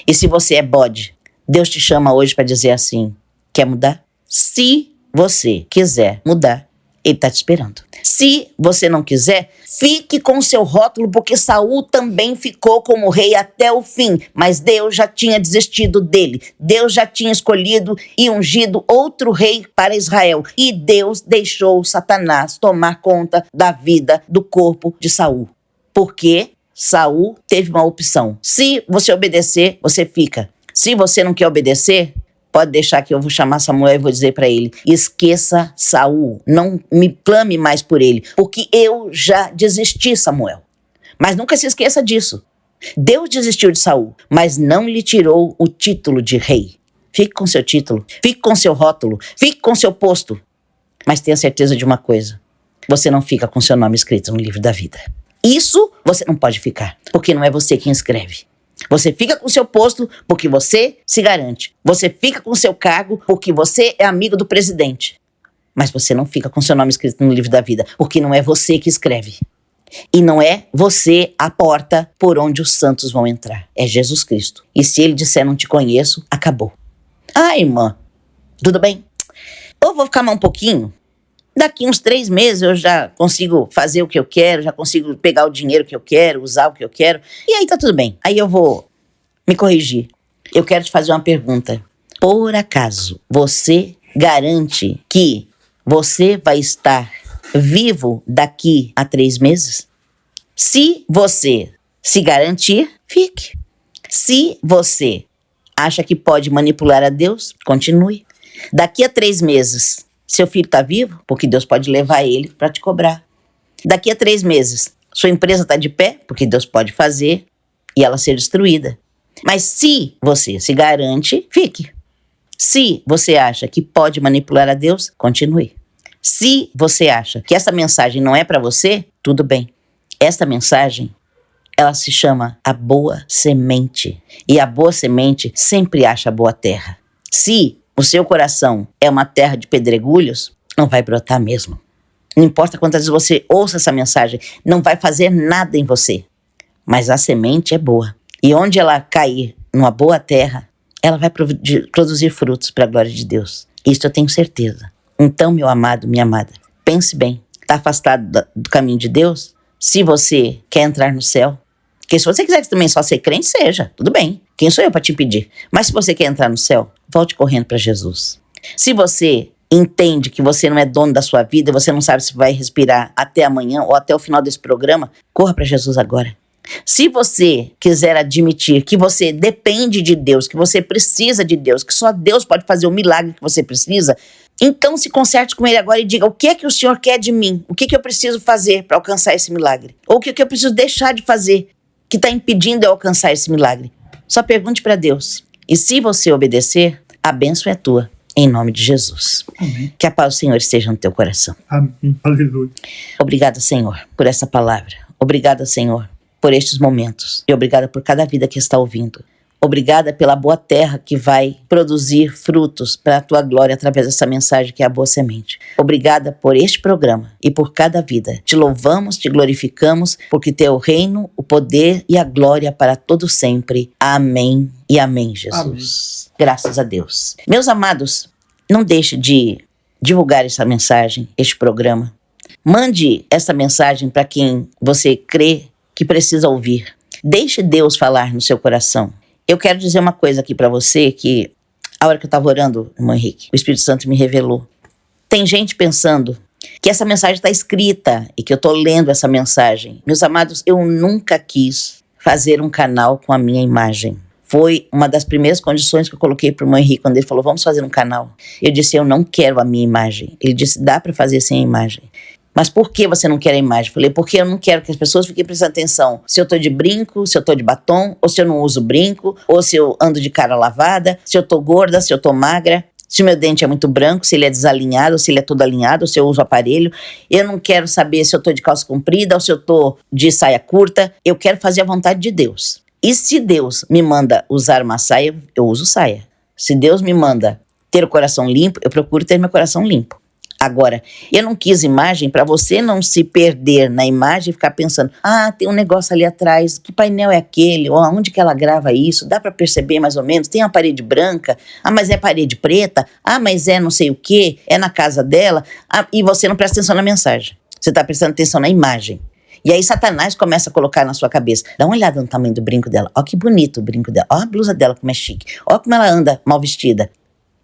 E se você é bode, Deus te chama hoje para dizer assim, quer mudar? Se você quiser mudar, Ele está te esperando. Se você não quiser, fique com o seu rótulo, porque Saul também ficou como rei até o fim, mas Deus já tinha desistido dele. Deus já tinha escolhido e ungido outro rei para Israel. E Deus deixou Satanás tomar conta da vida do corpo de Saul. Porque Saul teve uma opção. Se você obedecer, você fica. Se você não quer obedecer, pode deixar que eu vou chamar Samuel e vou dizer para ele, esqueça Saul, não me clame mais por ele, porque eu já desisti, Samuel. Mas nunca se esqueça disso. Deus desistiu de Saul, mas não lhe tirou o título de rei. fique com seu título, fique com seu rótulo, fique com seu posto. Mas tenha certeza de uma coisa, você não fica com seu nome escrito no livro da vida. Isso você não pode ficar, porque não é você quem escreve. Você fica com seu posto porque você se garante. Você fica com seu cargo porque você é amigo do presidente. Mas você não fica com seu nome escrito no livro da vida, porque não é você que escreve. E não é você a porta por onde os santos vão entrar. É Jesus Cristo. E se ele disser não te conheço, acabou. Ah, irmã, tudo bem? Eu vou ficar mais um pouquinho. Daqui uns 3 meses eu já consigo fazer o que eu quero, já consigo pegar o dinheiro que eu quero, usar o que eu quero. E aí tá tudo bem. Aí eu vou me corrigir. Eu quero te fazer uma pergunta. Por acaso, você garante que você vai estar vivo daqui a 3 meses? Se você se garantir, fique. Se você acha que pode manipular a Deus, continue. Daqui a 3 meses, seu filho está vivo? Porque Deus pode levar ele para te cobrar. Daqui a 3 meses, sua empresa está de pé? Porque Deus pode fazer e ela ser destruída. Mas se você se garante, fique. Se você acha que pode manipular a Deus, continue. Se você acha que essa mensagem não é para você, tudo bem. Essa mensagem, ela se chama a boa semente. E a boa semente sempre acha boa terra. Se o seu coração é uma terra de pedregulhos, não vai brotar mesmo. Não importa quantas vezes você ouça essa mensagem, não vai fazer nada em você. Mas a semente é boa. E onde ela cair numa boa terra, ela vai produzir frutos para a glória de Deus. Isso eu tenho certeza. Então, meu amado, minha amada, pense bem. Está afastado do caminho de Deus? Se você quer entrar no céu, porque se você quiser também só ser crente, seja, tudo bem. Quem sou eu para te impedir? Mas se você quer entrar no céu, volte correndo para Jesus. Se você entende que você não é dono da sua vida, você não sabe se vai respirar até amanhã ou até o final desse programa, corra para Jesus agora. Se você quiser admitir que você depende de Deus, que você precisa de Deus, que só Deus pode fazer o milagre que você precisa, então se conserte com Ele agora e diga: o que é que o Senhor quer de mim? O que é que eu preciso fazer para alcançar esse milagre? Ou o que é que eu preciso deixar de fazer que está impedindo eu alcançar esse milagre? Só pergunte para Deus. E se você obedecer, a bênção é tua, em nome de Jesus. Amém. Que a paz do Senhor esteja no teu coração. Amém. Aleluia. Obrigada, Senhor, por essa palavra. Obrigada, Senhor, por estes momentos. E obrigada por cada vida que está ouvindo. Obrigada pela boa terra que vai produzir frutos para a tua glória através dessa mensagem que é a boa semente. Obrigada por este programa e por cada vida. Te louvamos, te glorificamos, porque teu reino, o poder e a glória para todo sempre. Amém e amém, Jesus. Amém. Graças a Deus. Meus amados, não deixe de divulgar essa mensagem, este programa. Mande essa mensagem para quem você crê que precisa ouvir. Deixe Deus falar no seu coração. Eu quero dizer uma coisa aqui para você que, a hora que eu estava orando, irmão Henrique, o Espírito Santo me revelou. Tem gente pensando que essa mensagem está escrita e que eu estou lendo essa mensagem. Meus amados, eu nunca quis fazer um canal com a minha imagem. Foi uma das primeiras condições que eu coloquei para o irmão Henrique, quando ele falou: vamos fazer um canal. Eu disse: eu não quero a minha imagem. Ele disse: dá para fazer sem a imagem. Mas por que você não quer a imagem? Eu falei: porque eu não quero que as pessoas fiquem prestando atenção se eu tô de brinco, se eu tô de batom, ou se eu não uso brinco, ou se eu ando de cara lavada, se eu tô gorda, se eu tô magra, se o meu dente é muito branco, se ele é desalinhado, ou se ele é todo alinhado, ou se eu uso aparelho. Eu não quero saber se eu tô de calça comprida ou se eu tô de saia curta. Eu quero fazer a vontade de Deus. E se Deus me manda usar uma saia, eu uso saia. Se Deus me manda ter o coração limpo, eu procuro ter meu coração limpo. Agora, eu não quis imagem para você não se perder na imagem e ficar pensando: ah, tem um negócio ali atrás, que painel é aquele? Ou onde que ela grava isso? Dá para perceber mais ou menos? Tem uma parede branca? Ah, mas é parede preta? Ah, mas é não sei o quê? É na casa dela? Ah, e você não presta atenção na mensagem. Você está prestando atenção na imagem. E aí Satanás começa a colocar na sua cabeça: dá uma olhada no tamanho do brinco dela. Ó que bonito o brinco dela. Ó a blusa dela como é chique. Ó como ela anda mal vestida.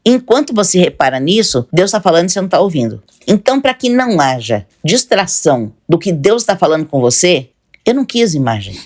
Enquanto você repara nisso, Deus está falando e você não está ouvindo. Então, para que não haja distração do que Deus está falando com você, eu não quis imagem.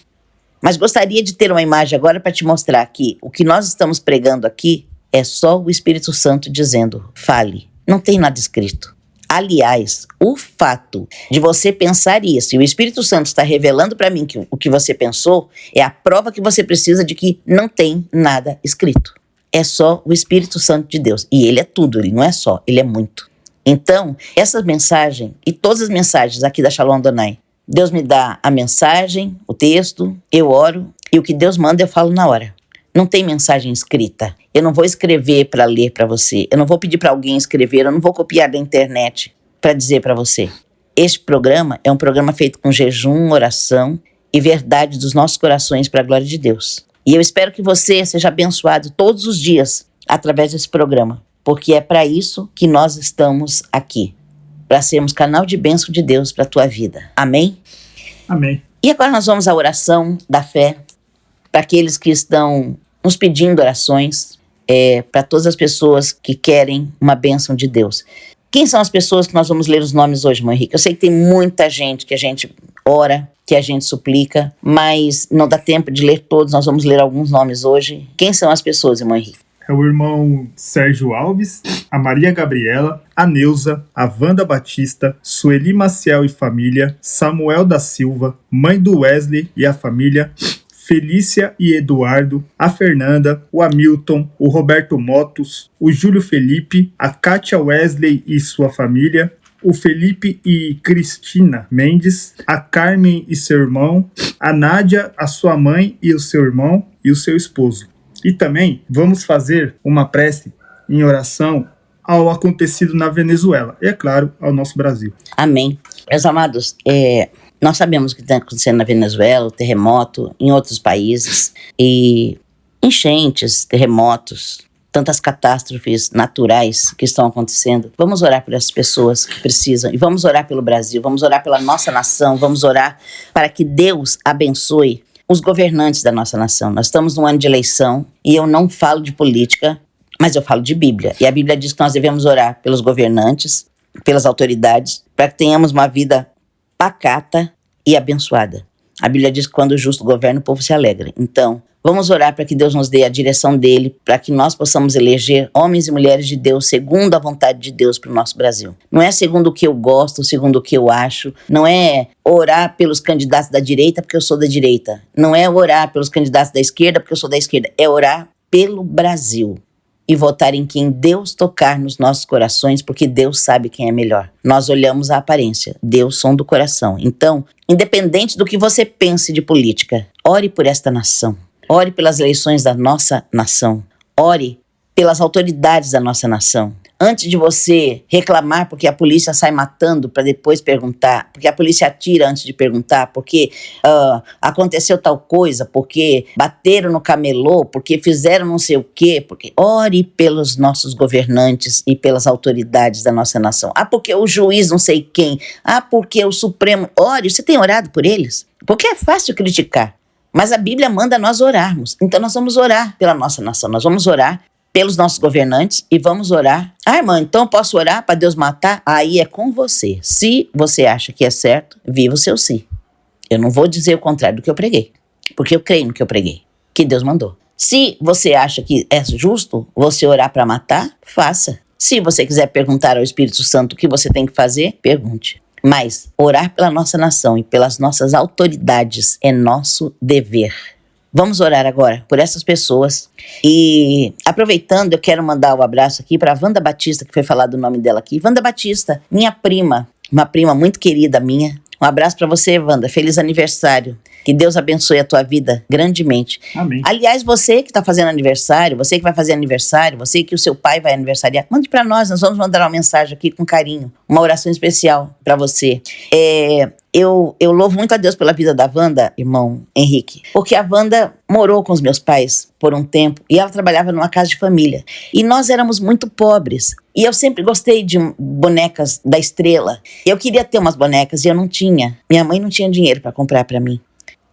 Mas gostaria de ter uma imagem agora para te mostrar que o que nós estamos pregando aqui é só o Espírito Santo dizendo: fale. Não tem nada escrito. Aliás, o fato de você pensar isso e o Espírito Santo está revelando para mim que o que você pensou é a prova que você precisa de que não tem nada escrito. é só o Espírito Santo de Deus. E ele é tudo, ele não é só, ele é muito. Então, essa mensagem e todas as mensagens aqui da Shalom Adonai, Deus me dá a mensagem, o texto, eu oro, e o que Deus manda eu falo na hora. Não tem mensagem escrita. Eu não vou escrever para ler para você. Eu não vou pedir para alguém escrever. Eu não vou copiar da internet para dizer para você. Este programa é um programa feito com jejum, oração e verdade dos nossos corações para a glória de Deus. E eu espero que você seja abençoado todos os dias através desse programa, porque é para isso que nós estamos aqui, para sermos canal de bênção de Deus para a tua vida. Amém? Amém. E agora nós vamos à oração da fé para aqueles que estão nos pedindo orações, para todas as pessoas que querem uma bênção de Deus. Quem são as pessoas que nós vamos ler os nomes hoje, irmão Henrique? Eu sei que tem muita gente que a gente ora, que a gente suplica, mas não dá tempo de ler todos, nós vamos ler alguns nomes hoje. Quem são as pessoas, irmão Henrique? É o irmão Sérgio Alves, a Maria Gabriela, a Neuza, a Wanda Batista, Sueli Maciel e família, Samuel da Silva, mãe do Wesley e a família, Felícia e Eduardo, a Fernanda, o Hamilton, o Roberto Motos, o Júlio Felipe, a Kátia Wesley e sua família, o Felipe e Cristina Mendes, a Carmen e seu irmão, a Nádia, a sua mãe e o seu irmão e o seu esposo. E também vamos fazer uma prece em oração ao acontecido na Venezuela e, é claro, ao nosso Brasil. Amém. Meus amados, nós sabemos o que está acontecendo na Venezuela, o terremoto, em outros países, e enchentes, terremotos, tantas catástrofes naturais que estão acontecendo. Vamos orar por essas pessoas que precisam, e vamos orar pelo Brasil, vamos orar pela nossa nação, vamos orar para que Deus abençoe os governantes da nossa nação. Nós estamos num ano de eleição, e eu não falo de política, mas eu falo de Bíblia. E a Bíblia diz que nós devemos orar pelos governantes, pelas autoridades, para que tenhamos uma vida pacata e abençoada. A Bíblia diz que quando o justo governa, o povo se alegra. Então, vamos orar para que Deus nos dê a direção dele, para que nós possamos eleger homens e mulheres de Deus segundo a vontade de Deus para o nosso Brasil. Não é segundo o que eu gosto, segundo o que eu acho. Não é orar pelos candidatos da direita porque eu sou da direita. Não é orar pelos candidatos da esquerda porque eu sou da esquerda. É orar pelo Brasil e votar em quem Deus tocar nos nossos corações, porque Deus sabe quem é melhor. Nós olhamos a aparência, Deus sonda o coração. Então, independente do que você pense de política, ore por esta nação. Ore pelas eleições da nossa nação. Ore pelas autoridades da nossa nação. Antes de você reclamar porque a polícia sai matando para depois perguntar, porque a polícia atira antes de perguntar, porque aconteceu tal coisa, porque bateram no camelô, porque fizeram não sei o quê, porque ore pelos nossos governantes e pelas autoridades da nossa nação. Porque o juiz não sei quem, porque o Supremo, ore, você tem orado por eles? Porque é fácil criticar, mas a Bíblia manda nós orarmos, então nós vamos orar pela nossa nação, nós vamos orar pelos nossos governantes e vamos orar. Irmã, então eu posso orar para Deus matar? Aí é com você. Se você acha que é certo, viva o seu sim. Eu não vou dizer o contrário do que eu preguei, porque eu creio no que eu preguei, que Deus mandou. Se você acha que é justo você orar para matar, faça. Se você quiser perguntar ao Espírito Santo o que você tem que fazer, pergunte. Mas orar pela nossa nação e pelas nossas autoridades é nosso dever. Vamos orar agora por essas pessoas. E aproveitando, eu quero mandar um abraço aqui para a Wanda Batista, que foi falado o nome dela aqui. Wanda Batista, minha prima, uma prima muito querida minha. Um abraço para você, Wanda. Feliz aniversário. Que Deus abençoe a tua vida grandemente. Amém. Aliás, você que está fazendo aniversário, você que vai fazer aniversário, você que o seu pai vai aniversariar, mande para nós vamos mandar uma mensagem aqui com carinho, uma oração especial para você. Eu louvo muito a Deus pela vida da Wanda, irmão Henrique, porque a Wanda morou com os meus pais por um tempo e ela trabalhava numa casa de família. E nós éramos muito pobres. E eu sempre gostei de bonecas da Estrela. Eu queria ter umas bonecas e eu não tinha. Minha mãe não tinha dinheiro para comprar para mim.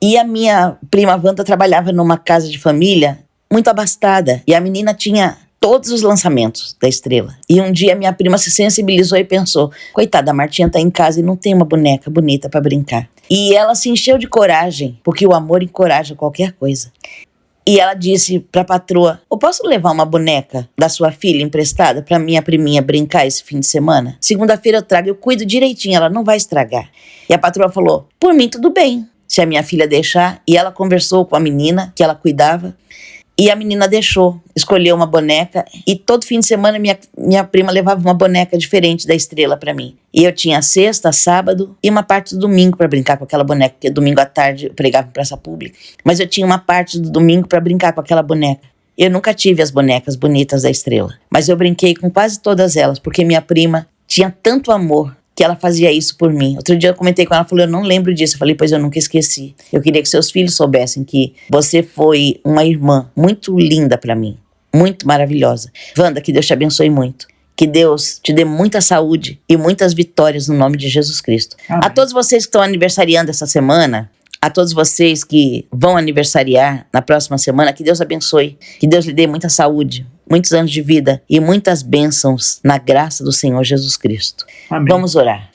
E a minha prima Wanda trabalhava numa casa de família muito abastada. E a menina tinha todos os lançamentos da Estrela. E um dia minha prima se sensibilizou e pensou, coitada, a Martinha tá em casa e não tem uma boneca bonita para brincar. E ela se encheu de coragem, porque o amor encoraja qualquer coisa. E ela disse pra patroa, eu posso levar uma boneca da sua filha emprestada pra minha priminha brincar esse fim de semana? Segunda-feira eu trago, eu cuido direitinho, ela não vai estragar. E a patroa falou, por mim tudo bem, se a minha filha deixar. E ela conversou com a menina que ela cuidava. E a menina escolheu uma boneca, e todo fim de semana minha prima levava uma boneca diferente da estrela para mim. E eu tinha sexta, sábado e uma parte do domingo para brincar com aquela boneca, porque domingo à tarde eu pregava em praça pública. Mas eu tinha uma parte do domingo para brincar com aquela boneca. Eu nunca tive as bonecas bonitas da estrela, mas eu brinquei com quase todas elas, porque minha prima tinha tanto amor que ela fazia isso por mim. Outro dia eu comentei com ela, ela falou, eu não lembro disso. Eu falei, pois eu nunca esqueci. Eu queria que seus filhos soubessem que você foi uma irmã muito linda para mim, muito maravilhosa. Wanda, que Deus te abençoe muito. Que Deus te dê muita saúde e muitas vitórias no nome de Jesus Cristo. Amém. A todos vocês que estão aniversariando essa semana, a todos vocês que vão aniversariar na próxima semana, que Deus abençoe, que Deus lhe dê muita saúde, muitos anos de vida e muitas bênçãos na graça do Senhor Jesus Cristo. Amém. Vamos orar.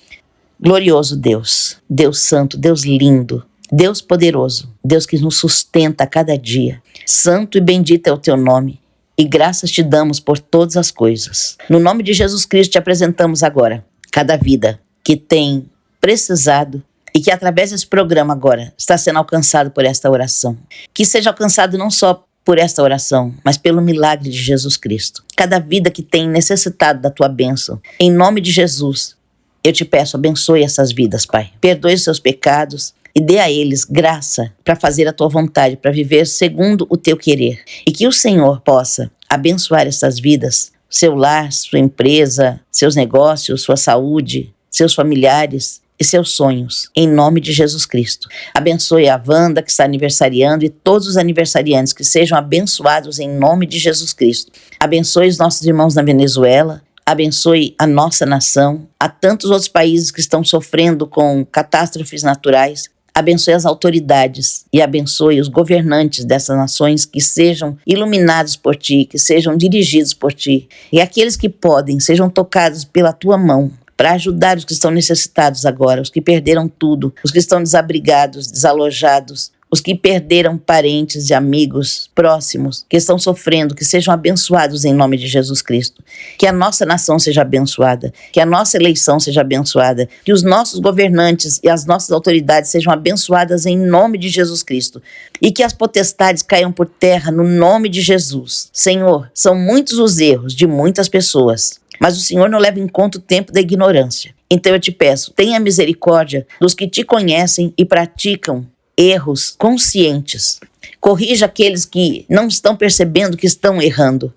Glorioso Deus, Deus santo, Deus lindo, Deus poderoso, Deus que nos sustenta a cada dia. Santo e bendito é o teu nome e graças te damos por todas as coisas. No nome de Jesus Cristo te apresentamos agora cada vida que tem precisado e que através desse programa agora está sendo alcançado por esta oração. Que seja alcançado não só por esta oração, mas pelo milagre de Jesus Cristo. Cada vida que tem necessitado da tua bênção, em nome de Jesus, eu te peço, abençoe essas vidas, Pai. Perdoe os seus pecados e dê a eles graça para fazer a tua vontade, para viver segundo o teu querer. E que o Senhor possa abençoar essas vidas, seu lar, sua empresa, seus negócios, sua saúde, seus familiares e seus sonhos, em nome de Jesus Cristo. Abençoe a Wanda, que está aniversariando, e todos os aniversariantes que sejam abençoados em nome de Jesus Cristo. Abençoe os nossos irmãos na Venezuela, abençoe a nossa nação, a tantos outros países que estão sofrendo com catástrofes naturais. Abençoe as autoridades e abençoe os governantes dessas nações, que sejam iluminados por ti, que sejam dirigidos por ti. E aqueles que podem, sejam tocados pela tua mão, para ajudar os que estão necessitados agora, os que perderam tudo, os que estão desabrigados, desalojados, os que perderam parentes e amigos próximos, que estão sofrendo, que sejam abençoados em nome de Jesus Cristo. Que a nossa nação seja abençoada, que a nossa eleição seja abençoada, que os nossos governantes e as nossas autoridades sejam abençoadas em nome de Jesus Cristo. E que as potestades caiam por terra no nome de Jesus. Senhor, são muitos os erros de muitas pessoas, mas o Senhor não leva em conta o tempo da ignorância. Então eu te peço, tenha misericórdia dos que te conhecem e praticam erros conscientes. Corrija aqueles que não estão percebendo que estão errando.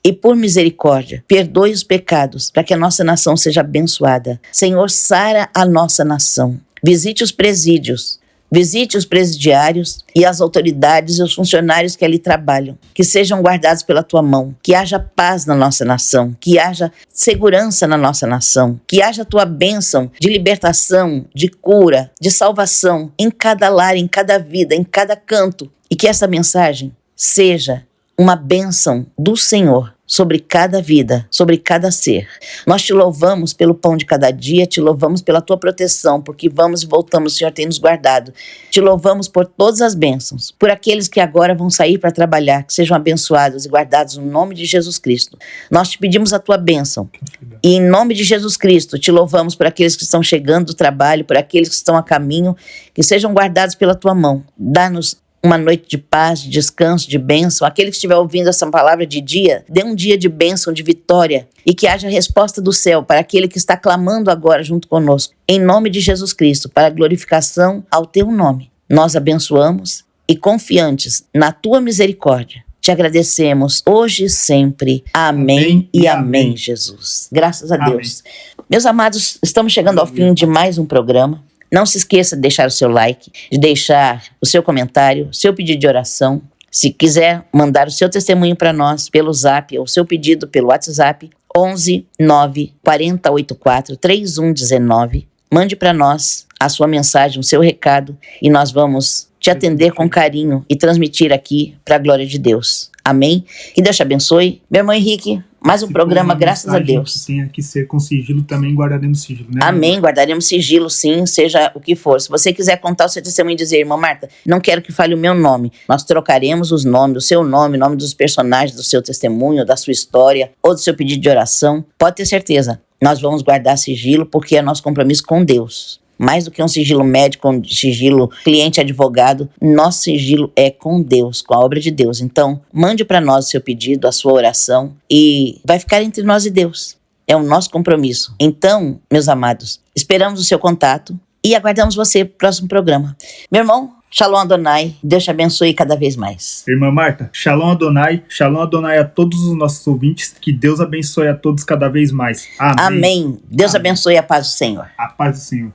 E por misericórdia, perdoe os pecados para que a nossa nação seja abençoada. Senhor, sara a nossa nação. Visite os presídios. Visite os presidiários e as autoridades e os funcionários que ali trabalham, que sejam guardados pela tua mão, que haja paz na nossa nação, que haja segurança na nossa nação, que haja a tua bênção de libertação, de cura, de salvação em cada lar, em cada vida, em cada canto, e que essa mensagem seja uma bênção do Senhor sobre cada vida, sobre cada ser. Nós te louvamos pelo pão de cada dia, te louvamos pela tua proteção, porque vamos e voltamos, o Senhor tem nos guardado. Te louvamos por todas as bênçãos, por aqueles que agora vão sair para trabalhar, que sejam abençoados e guardados no nome de Jesus Cristo. Nós te pedimos a tua bênção. E em nome de Jesus Cristo, te louvamos por aqueles que estão chegando do trabalho, por aqueles que estão a caminho, que sejam guardados pela tua mão. Dá-nos uma noite de paz, de descanso, de bênção. Aquele que estiver ouvindo essa palavra de dia, dê um dia de bênção, de vitória, e que haja resposta do céu para aquele que está clamando agora junto conosco. Em nome de Jesus Cristo, para a glorificação ao teu nome. Nós abençoamos e confiantes na tua misericórdia, te agradecemos hoje e sempre. Amém e amém, Jesus. Graças a Deus. Meus amados, estamos chegando ao fim de mais um programa. Não se esqueça de deixar o seu like, de deixar o seu comentário, o seu pedido de oração. Se quiser mandar o seu testemunho para nós pelo Zap ou o seu pedido pelo WhatsApp, 11 9 4084 3119. Mande para nós a sua mensagem, o seu recado, e nós vamos te atender com carinho e transmitir aqui para a glória de Deus. Amém? Que Deus te abençoe. Meu irmão Henrique, mais um programa, graças a Deus. Tem que ser com sigilo, também guardaremos sigilo, né? Amém, guardaremos sigilo, sim, seja o que for. Se você quiser contar o seu testemunho e dizer, irmã Marta, não quero que fale o meu nome, nós trocaremos os nomes, o seu nome, o nome dos personagens do seu testemunho, da sua história, ou do seu pedido de oração. Pode ter certeza, nós vamos guardar sigilo porque é nosso compromisso com Deus. Mais do que um sigilo médico, um sigilo cliente-advogado, nosso sigilo é com Deus, com a obra de Deus. Então, mande para nós o seu pedido, a sua oração, e vai ficar entre nós e Deus. É o nosso compromisso. Então, meus amados, esperamos o seu contato e aguardamos você no próximo programa. Meu irmão, Shalom Adonai, Deus te abençoe cada vez mais. Irmã Marta, Shalom Adonai a todos os nossos ouvintes, que Deus abençoe a todos cada vez mais. Amém. Amém. Deus abençoe a paz do Senhor. A paz do Senhor.